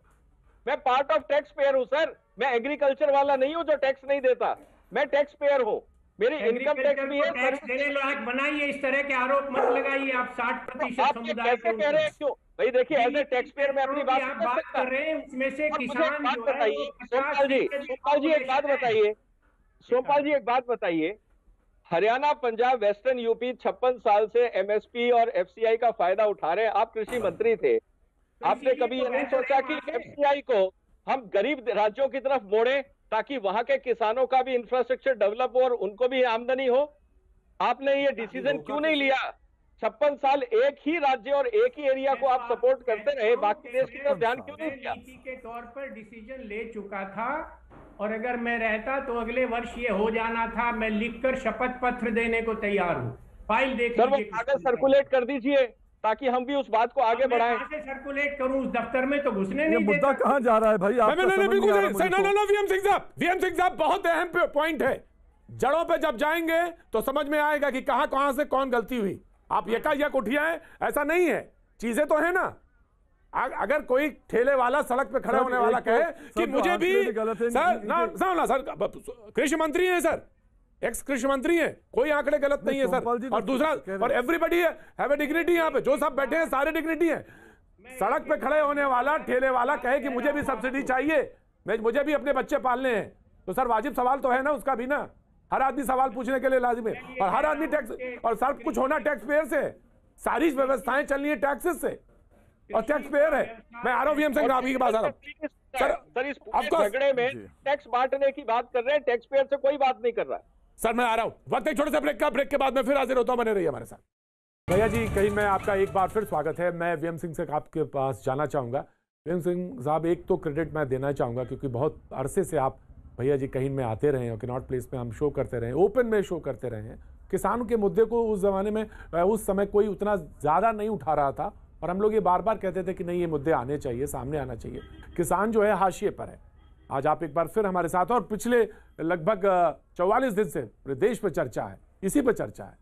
मैं पार्ट ऑफ टैक्स पेयर हूँ सर। मैं एग्रीकल्चर वाला नहीं हूँ जो टैक्स नहीं देता। मैं टैक्स पेयर हूँ, मेरी इनकम टैक्स भी है। टैक्स देने लायक बनाइए, इस तरह के आरोप मत लगाइए। आप 60% समुदाय के कह रहे हैं क्यों भाई? देखिए, एज ए टैक्स पेयर मैं अपनी बात कर रहे हैं। उसमें से किसान जो है, सोमपाल जी एक बात बताइए। सोमपाल जी एक बात बताइए, हरियाणा, पंजाब, वेस्टर्न यूपी 56 साल से एमएसपी और एफसीआई का फायदा उठा रहे हैं। आप कृषि मंत्री थे, आपने कभी ये नहीं सोचा कि एफसीआई को हम गरीब राज्यों की तरफ मोड़ें ताकि वहां के किसानों का भी इंफ्रास्ट्रक्चर डेवलप हो और उनको भी आमदनी हो? आपने ये डिसीजन क्यों नहीं लिया? 56 साल एक ही राज्य और एक ही एरिया को आप सपोर्ट करते रहे, बाकी देश की तरफ ध्यान क्यों नहीं दिया? नीति के तौर पर डिसीजन ले चुका था, और अगर मैं रहता तो अगले वर्ष ये हो जाना था। मैं लिखकर शपथ पत्र देने को तैयार हूँ। फाइल देख लीजिए। कागज सर्कुलेट कर दीजिए ताकि हम भी उस बात को आगे बढ़ाएं। कैसे सर्कुलेट करूं? उस दफ्तर में तो घुसने नहीं देता। मुद्दा कहां जा रहा है भाई? वीएम सिंह साहब, बहुत अहम पॉइंट है। जड़ों पे जब जाएंगे तो समझ में आएगा कि कहां से कौन गलती हुई। आप यकायक उठिए, ऐसा नहीं है। चीजें तो है ना। अगर कोई ठेले वाला सड़क पे खड़ा होने वाला कहे कि मुझे भी सर कृषि मंत्री है सर, एक्स कृषि मंत्री है, कोई आंकड़े गलत नहीं है सर। और दूसरा, और एवरीबडी हैव ए डिग्निटी। यहाँ पे जो सब बैठे हैं सारे डिग्निटी है। सड़क पे खड़े होने वाला ठेले वाला कहे कि मुझे भी सब्सिडी चाहिए, मुझे भी अपने बच्चे पालने हैं, तो सर वाजिब सवाल तो है ना उसका भी ना। हर आदमी सवाल पूछने के लिए लाजिम है, और हर आदमी टैक्स, और सब कुछ होना टैक्स पेयर से। सारी व्यवस्थाएं चल रही है टैक्सेस से, और टैक्स पेयर है। मैं आ रहा हूँ वीएम सिंह आप ही के पास आ रहा हूँ सर। इस झगड़े में टैक्स बांटने की बात कर रहे हैं, टैक्स पेयर से कोई बात नहीं कर रहा है सर। मैं आ रहा हूँ, वक्त एक छोटे से ब्रेक के बाद मैं फिर हाजिर होता हूँ। बने रहिए हमारे साथ। भैया जी, कहीं में आपका एक बार फिर स्वागत है। मैं वीएम सिंह से आपके पास जाना चाहूँगा। वीएम सिंह साहब, एक तो क्रेडिट मैं देना चाहूँगा क्योंकि बहुत अरसे से आप भैया जी कहीं में आते रहे हैं, कनॉट प्लेस में हम शो करते रहे, ओपन में शो करते रहे हैं। किसानों के मुद्दे को उस जमाने में, उस समय कोई उतना ज़्यादा नहीं उठा रहा था, और हम लोग ये बार बार कहते थे कि नहीं, ये मुद्दे आने चाहिए, सामने आना चाहिए। किसान जो है हाशिए पर है। आज आप एक बार फिर हमारे साथ, और पिछले लगभग 44 दिन से पूरे देश पे चर्चा है, इसी पे चर्चा है।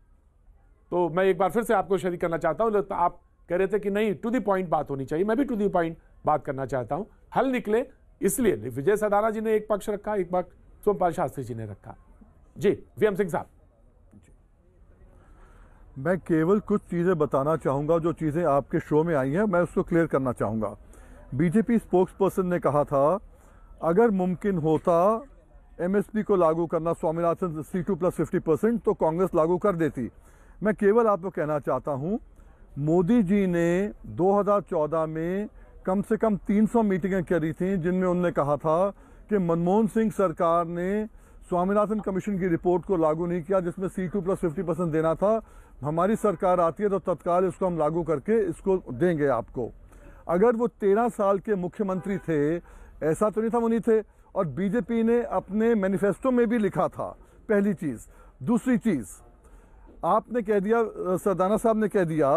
तो मैं एक बार फिर से आपको शरीक करना चाहता हूँ। आप कह रहे थे कि नहीं, टू द पॉइंट बात होनी चाहिए। मैं भी टू द पॉइंट बात करना चाहता हूँ, हल निकले। इसलिए विजय सदाना जी ने एक पक्ष रखा, एक पक्ष सोमपाल शास्त्री जी ने रखा। जी वीएम सिंह साहब, मैं केवल कुछ चीज़ें बताना चाहूँगा जो चीज़ें आपके शो में आई हैं, मैं उसको क्लियर करना चाहूँगा। बीजेपी स्पोक्स पर्सन ने कहा था अगर मुमकिन होता एमएसपी को लागू करना, स्वामीनाथन C2 + 50%, तो कांग्रेस लागू कर देती। मैं केवल आपको कहना चाहता हूँ, मोदी जी ने 2014 में कम से कम 300 मीटिंगें करी थी जिनमें उन्होंने कहा था कि मनमोहन सिंह सरकार ने स्वामीनाथन कमीशन की रिपोर्ट को लागू नहीं किया जिसमें C2+50% देना था। हमारी सरकार आती है तो तत्काल इसको हम लागू करके इसको देंगे आपको। अगर वो 13 साल के मुख्यमंत्री थे, ऐसा तो नहीं था वो नहीं थे, और बीजेपी ने अपने मैनिफेस्टो में भी लिखा था, पहली चीज़। दूसरी चीज़ आपने कह दिया, सरदाना साहब ने कह दिया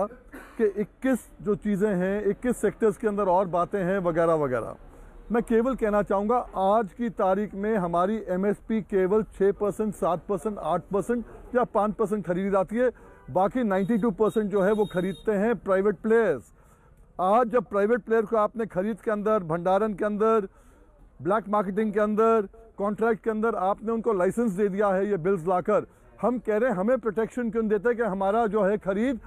कि 21 जो चीज़ें हैं, 21 सेक्टर्स के अंदर और बातें हैं वगैरह वगैरह। मैं केवल कहना चाहूँगा आज की तारीख में हमारी MSP केवल 6%, 7%, 8% या 5% खरीदी जाती है, बाकी 92% जो है वो खरीदते हैं प्राइवेट प्लेयर्स। आज जब प्राइवेट प्लेयर को आपने खरीद के अंदर, भंडारण के अंदर, ब्लैक मार्केटिंग के अंदर, कॉन्ट्रैक्ट के अंदर आपने उनको लाइसेंस दे दिया है ये बिल्स लाकर, हम कह रहे हैं हमें प्रोटेक्शन क्यों देते कि हमारा जो है खरीद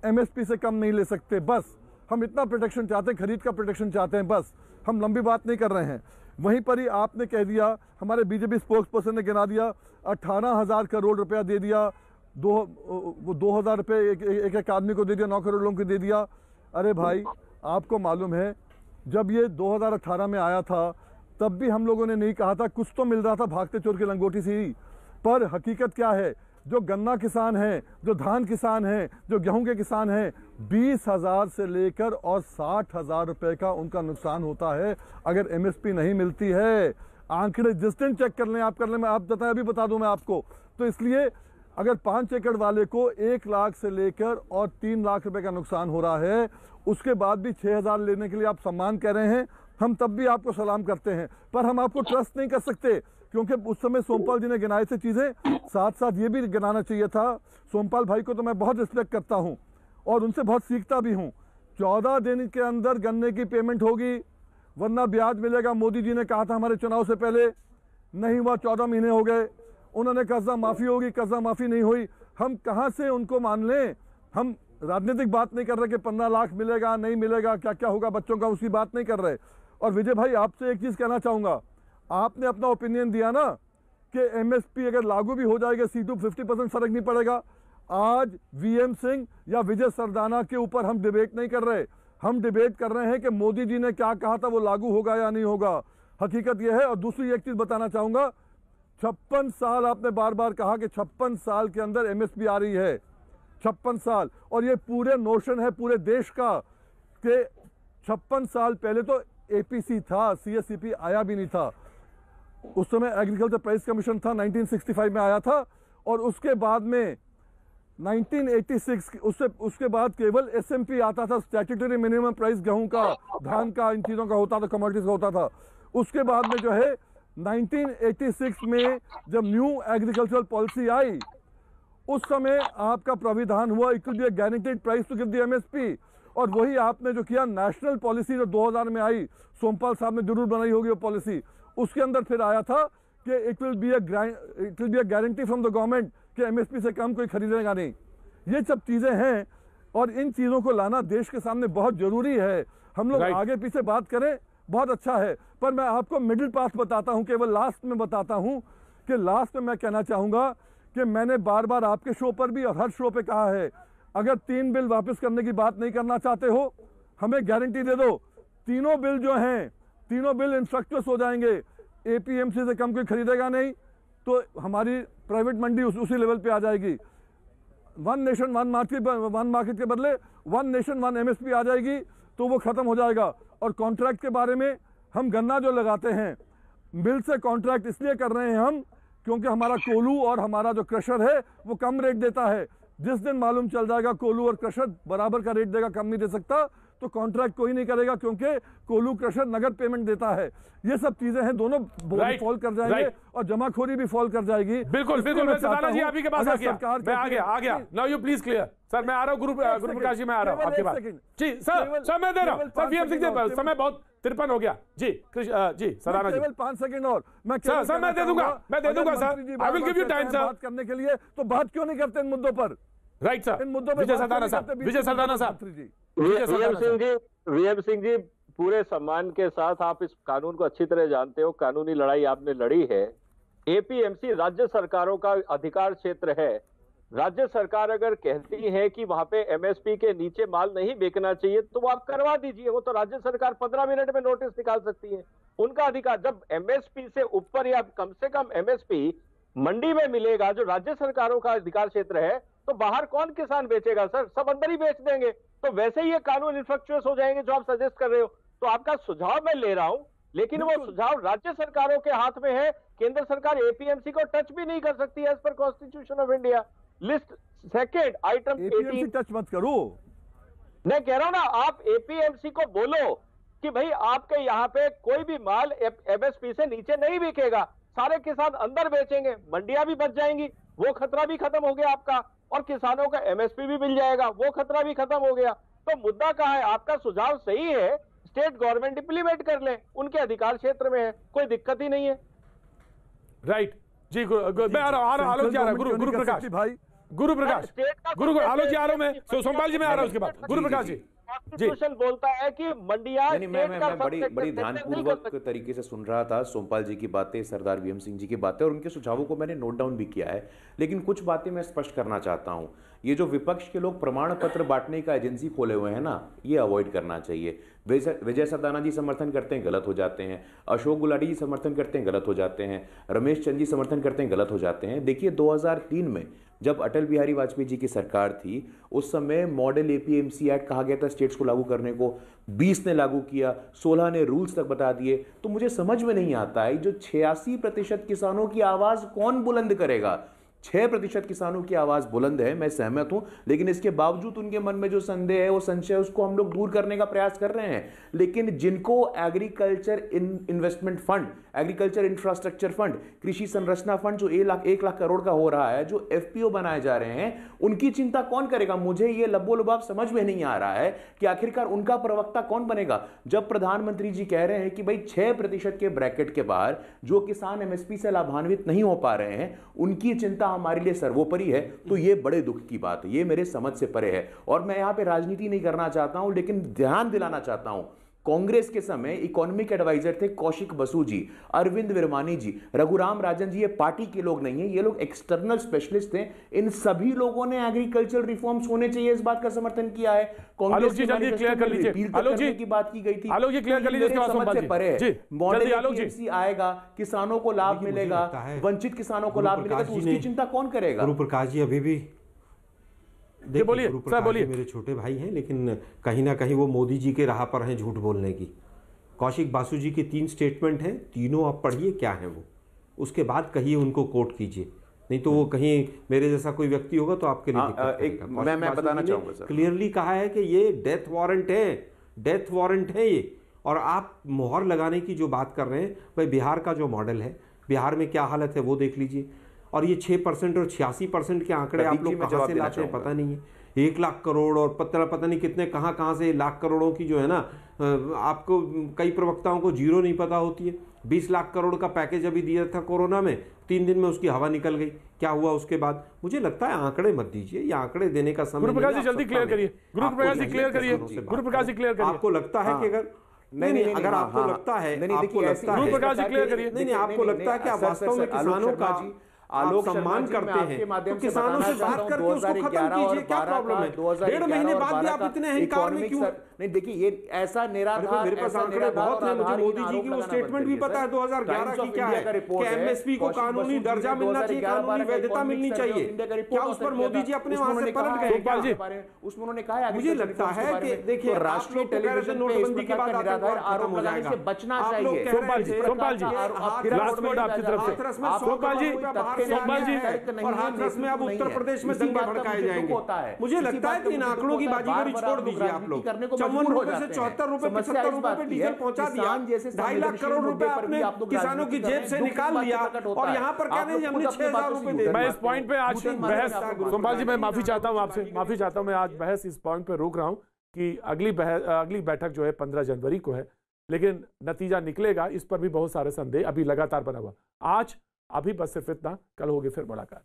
MSP से कम नहीं ले सकते, बस हम इतना प्रोटेक्शन चाहते हैं, खरीद का प्रोटेक्शन चाहते हैं, बस हम लंबी बात नहीं कर रहे हैं। वहीं पर ही आपने कह दिया, हमारे बीजेपी स्पोक्स पर्सन ने गिना दिया, 18,000 करोड़ रुपया दे दिया, 2,000 रुपये एक आदमी को दे दिया, 9 करोड़ लोगों को दे दिया। अरे भाई आपको मालूम है जब ये 2018 में आया था तब भी हम लोगों ने नहीं कहा था, कुछ तो मिल रहा था भागते चोर की लंगोटी से ही, पर हकीकत क्या है, जो गन्ना किसान हैं, जो धान किसान हैं, जो गेहूं के किसान हैं, 20,000 से लेकर और 60,000 रुपए का उनका नुकसान होता है अगर MSP नहीं मिलती है। आंकड़े जिस दिन चेक कर लें, आप कर लें, मैं आप बताएं, अभी बता दूं मैं आपको। तो इसलिए अगर 5 एकड़ वाले को 1 लाख से लेकर और 3 लाख रुपए का नुकसान हो रहा है, उसके बाद भी 6,000 लेने के लिए आप सम्मान कह रहे हैं, हम तब भी आपको सलाम करते हैं, पर हम आपको ट्रस्ट नहीं कर सकते क्योंकि उस समय सोमपाल जी ने गिनाई थी चीज़ें, साथ साथ ये भी गिनाना चाहिए था। सोमपाल भाई को तो मैं बहुत रिस्पेक्ट करता हूं और उनसे बहुत सीखता भी हूं। 14 दिन के अंदर गन्ने की पेमेंट होगी वरना ब्याज मिलेगा। मोदी जी ने कहा था हमारे चुनाव से पहले, नहीं हुआ, 14 महीने हो गए। उन्होंने कर्जा माफ़ी होगी, कर्जा माफ़ी नहीं हुई। हम कहाँ से उनको मान लें? हम राजनीतिक बात नहीं कर रहे कि 15 लाख मिलेगा नहीं मिलेगा, क्या क्या होगा बच्चों का, उसकी बात नहीं कर रहे। और विजय भाई आपसे एक चीज़ कहना चाहूँगा, आपने अपना ओपिनियन दिया ना कि MSP अगर लागू भी हो जाएगा C2 50% फर्क नहीं पड़ेगा। आज VM सिंह या विजय सरदाना के ऊपर हम डिबेट नहीं कर रहे, हम डिबेट कर रहे हैं कि मोदी जी ने क्या कहा था वो लागू होगा या नहीं होगा। हकीकत यह है। और दूसरी एक चीज़ बताना चाहूँगा, 56 साल आपने बार बार कहा कि 56 साल के अंदर MSP आ रही है, 56 साल, और ये पूरे नोशन है पूरे देश का कि 56 साल पहले तो APC था, CSCP आया भी नहीं था। उस समय एग्रीकल्चर प्राइस कमीशन था, 1965 में आया था, और उसके बाद में 1986 उसके बाद केवल SMP आता था, स्टैट्यूटरी मिनिमम प्राइस गेहूं का, धान का, इन चीज़ों का होता था, कमोडिटीज का होता था। उसके बाद में जो है 1986 में जब न्यू एग्रीकल्चरल पॉलिसी आई, उस समय आपका प्राविधान हुआ it will be a guaranteed price to give the MSP, और वही आपने जो किया नेशनल पॉलिसी जो 2000 में आई, सोमपाल साहब ने जरूर बनाई होगी वो पॉलिसी, उसके अंदर फिर आया था कि it will be a guarantee from the government कि MSP से कम कोई खरीदेगा नहीं। ये सब चीज़ें हैं और इन चीज़ों को लाना देश के सामने बहुत ज़रूरी है। हम लोग आगे पीछे बात करें बहुत अच्छा है, पर मैं आपको मिडिल पाथ बताता हूँ, केवल लास्ट में बताता हूँ कि लास्ट में मैं कहना चाहूँगा कि मैंने बार बार आपके शो पर भी और हर शो पे कहा है, अगर 3 बिल वापस करने की बात नहीं करना चाहते हो, हमें गारंटी दे दो, तीनों बिल जो हैं, तीनों बिल इंस्ट्रक्टर्स हो जाएंगे, APMC से कम कोई खरीदेगा नहीं, तो हमारी प्राइवेट मंडी उसी लेवल पे आ जाएगी। 1 नेशन 1 मार्केट के बदले 1 नेशन 1 MSP आ जाएगी, तो वो खत्म हो जाएगा। और कॉन्ट्रैक्ट के बारे में, हम गन्ना जो लगाते हैं मिल से कॉन्ट्रैक्ट इसलिए कर रहे हैं हम, क्योंकि हमारा कोल्हू और हमारा जो क्रशर है वो कम रेट देता है। जिस दिन मालूम चल जाएगा कोल्हू और क्रशर बराबर का रेट देगा, कम नहीं दे सकता, तो कॉन्ट्रैक्ट कोई नहीं करेगा, क्योंकि कोल्हू क्रशर नगद पेमेंट देता है। ये सब चीजें हैं, दोनों फॉल कर जाएंगे और जमाखोरी भी फॉल कर जाएगी। बिल्कुल बिल्कुल, मैं सरदाना जी आप ही के पास आ गया। Now you please clear sir, मैं आ रहा हूँ, गुरु प्रकाश जी मैं आ रहा हूँ आपके पास। जी सर मैं दे रहा हूँ सर, VM सिंह जी समय बहुत 53 हो गया जी। जी सरदाना जी केवल 5 सेकंड और मैं सर मैं दे दूंगा sir, I will give you time sir. बात करने के लिए तो बात क्यों नहीं करते इन मुद्दों पर? राइट सर, इन मुद्दों पर विजय सरदाना साहब, विजय सरदाना साहब। VM सिंह जी, पूरे सम्मान के साथ आप इस कानून को अच्छी तरह जानते हो, कानूनी लड़ाई आपने लड़ी है। APMC राज्य सरकारों का अधिकार क्षेत्र है। राज्य सरकार अगर कहती है कि वहां पे MSP के नीचे माल नहीं बेचना चाहिए, तो वो आप करवा दीजिए। वो तो राज्य सरकार 15 मिनट में नोटिस निकाल सकती है, उनका अधिकार। जब MSP से ऊपर या कम से कम MSP मंडी में मिलेगा, जो राज्य सरकारों का अधिकार क्षेत्र है, तो बाहर कौन किसान बेचेगा सर? सब अंदर ही बेच देंगे। तो वैसे ही ये कानून इन्फ्रक्चुअस हो जाएंगे जो आप सजेस्ट कर रहे हो। तो आपका सुझाव मैं ले रहा हूं, लेकिन वो सुझाव राज्य सरकारों के हाथ में है। केंद्र सरकार एपीएमसी को टच भी नहीं कर सकती as per constitution of India. List second item 18 touch मत करो। मैं कह रहा हूं ना, आप एपीएमसी को बोलो कि भाई आपके यहाँ पे कोई भी माल एमएसपी से नीचे नहीं बिकेगा, सारे किसान अंदर बेचेंगे, मंडियां भी बच जाएंगी, वो खतरा भी खत्म हो गया आपका, और किसानों का एमएसपी भी मिल जाएगा, वो खतरा भी खत्म हो गया। तो मुद्दा कहां है? आपका सुझाव सही है, स्टेट गवर्नमेंट इंप्लीमेंट कर ले, उनके अधिकार क्षेत्र में है, कोई दिक्कत ही नहीं है। राइट जी, मैं आ रहा हूं, आलोक जी आ रहा हूं, गुरु प्रकाश भाई, गुरु प्रकाश, गुरु आलोक जी आ रहा हूं मैं, सोमपाल जी मैं आ रहा हूं उसके बाद, गुरु प्रकाश जी। कॉन्स्टिट्यूशन बोलता है कि मंडियां मैं बड़ी ध्यानपूर्वक तरीके से सुन रहा था सोमपाल जी की बातें, सरदार वीएम सिंह जी की बातें, और उनके सुझावों को मैंने नोट डाउन भी किया है। लेकिन कुछ बातें मैं स्पष्ट करना चाहता हूं। ये जो विपक्ष के लोग प्रमाण पत्र बांटने का एजेंसी खोले हुए हैं ना, ये अवॉइड करना चाहिए। विजय सरदाना जी समर्थन करते हैं, गलत हो जाते हैं। अशोक गुलाटी जी समर्थन करते हैं, गलत हो जाते हैं। रमेश चंद जी समर्थन करते हैं, गलत हो जाते हैं। देखिए 2003 में जब अटल बिहारी वाजपेयी जी की सरकार थी, उस समय मॉडल एपीएमसी एक्ट कहा गया था स्टेट्स को लागू करने को, 20 ने लागू किया, 16 ने रूल्स तक बता दिए। तो मुझे समझ में नहीं आता है जो 86% किसानों की आवाज कौन बुलंद करेगा? 6% किसानों की आवाज बुलंद है, मैं सहमत हूं, लेकिन इसके बावजूद उनके मन में जो संदेह है, वो संशय, उसको हम लोग दूर करने का प्रयास कर रहे हैं। लेकिन जिनको agriculture investment fund, agriculture infrastructure fund, कृषि संरचना फंड जो 1 लाख करोड़ का हो रहा है, जो एफपीओ बनाए जा रहे हैं, उनकी चिंता कौन करेगा? मुझे ये लबोलुबाब समझ में नहीं आ रहा है कि आखिरकार उनका प्रवक्ता कौन बनेगा। जब प्रधानमंत्री जी कह रहे हैं कि भाई 6% के ब्रैकेट के बाहर जो किसान एमएसपी से लाभान्वित नहीं हो पा रहे हैं, उनकी चिंता हमारे लिए सर्वोपरि है, तो ये बड़े दुख की बात है, ये मेरे समझ से परे है। और मैं यहां पे राजनीति नहीं करना चाहता हूं, लेकिन ध्यान दिलाना चाहता हूं, कांग्रेस के समय इकोनॉमिक एडवाइजर थे कौशिक बसु जी, अरविंद विरमानी जी, रघुराम राजन जी। ये पार्टी के लोग नहीं है, ये लोग एक्सटर्नल स्पेशलिस्ट थे। इन सभी लोगों ने एग्रीकल्चर रिफॉर्म्स होने चाहिए इस बात का समर्थन किया है। कांग्रेस जी जल्दी क्लियर कर लीजिए, आलोक जी की बात की गई थी, आलोक जी क्लियर कर लीजिए, समझ से परे है। मॉडल एपीएमसी आएगा, किसानों को लाभ मिलेगा, वंचित किसानों को लाभ मिलेगा, तो उसकी चिंता कौन करेगा? गुरु प्रकाश जी अभी भी बोलिए, बोलिए। मेरे छोटे भाई हैं, लेकिन कहीं ना कहीं वो मोदी जी के राह पर हैं झूठ बोलने की। कौशिक बासु जी के 3 स्टेटमेंट हैं, तीनों आप पढ़िए क्या है वो, उसके बाद कहिए, उनको कोट कीजिए, नहीं तो वो कहीं मेरे जैसा कोई व्यक्ति होगा तो आपके लिए मैं बताना चाहूंगा सर, क्लियरली कहा है कि ये डेथ वारंट है, डेथ वारंट है ये। और आप मोहर लगाने की जो बात कर रहे हैं, भाई बिहार का जो मॉडल है, बिहार में क्या हालत है वो देख लीजिए। और ये 6% और 86% के आंकड़े आप लोग कहाँ से लाते हैं पता नहीं है। 1 लाख करोड़ और पता नहीं कितने कहाँ से लाख करोड़ों की जो है ना, आपको कई प्रवक्ताओं को जीरो नहीं पता होती है। 20 लाख करोड़ का पैकेज अभी दिया था कोरोना में, 3 दिन में उसकी हवा निकल गई। क्या हुआ उसके बाद? मुझे लगता है आंकड़े मत दीजिए, ये आंकड़े देने का समय। गुरु प्रकाश जी जल्दी क्लियर करिए, गुरु प्रकाश जी क्लियर करिए, गुरु प्रकाश जी क्लियर करिए। आपको लगता है कि नहीं, अगर आपको लगता है, आपको लगता है, गुरु प्रकाश जी क्लियर करिए, नहीं, आपको लगता है कि आप वास्तव में किसानों का आलोक सम्मान करते हैं, तो किसानों से बात करके उसको खत्म कीजिए, क्या प्रॉब्लम है? 1.5 महीने बाद भी आप इतने अहंकार में क्यों? नहीं देखिए, ये ऐसा निराधार, मेरे पास आंकड़े बहुत हैं, मुझे मोदी जी की वो स्टेटमेंट भी पता है 2011 की क्या है कि एमएसपी को कानूनी दर्जा मिलना चाहिए, कानूनी वैधता मिलनी चाहिए। क्या उस पर मोदी जी अपने वहां से पलट गए? उसमें उन्होंने कहा है, मुझे लगता है कि देखिए राष्ट्रीय टेलीविजन नोटबंदी के बाद निराधार आरोप लगाने से बचना चाहिए। सोमपाल जी, लास्ट मिनट आपकी तरफ से, सोमपाल जी, सोमपाल जी, और हाथरस में अब उत्तर प्रदेश में दंगे भड़काए जाएंगे। मुझे लगता है कि इन आंकड़ों की बाजीगरी छोड़ दीजिए आप लोग। 54 रुपए से 74 रुपए 75 रुपए पे डीजल पहुंचा दिया, 2.5 लाख करोड़ रुपए आपने किसानों की जेब से निकाल लिया, और यहाँ पर कह रहे हैं हमने 6,000 रुपए दे। मैं इस पॉइंट पे आज बहस, सोमपाल जी मैं माफी चाहता हूँ आपसे, माफी चाहता हूँ, मैं आज बहस इस पॉइंट पे रोक रहा हूँ कि अगली बैठक जो है 15 जनवरी को है, लेकिन नतीजा निकलेगा इस पर भी बहुत सारे संदेह अभी लगातार बना हुआ। आज अभी बस सिर्फ इतना, कल होगी फिर मुलाकात।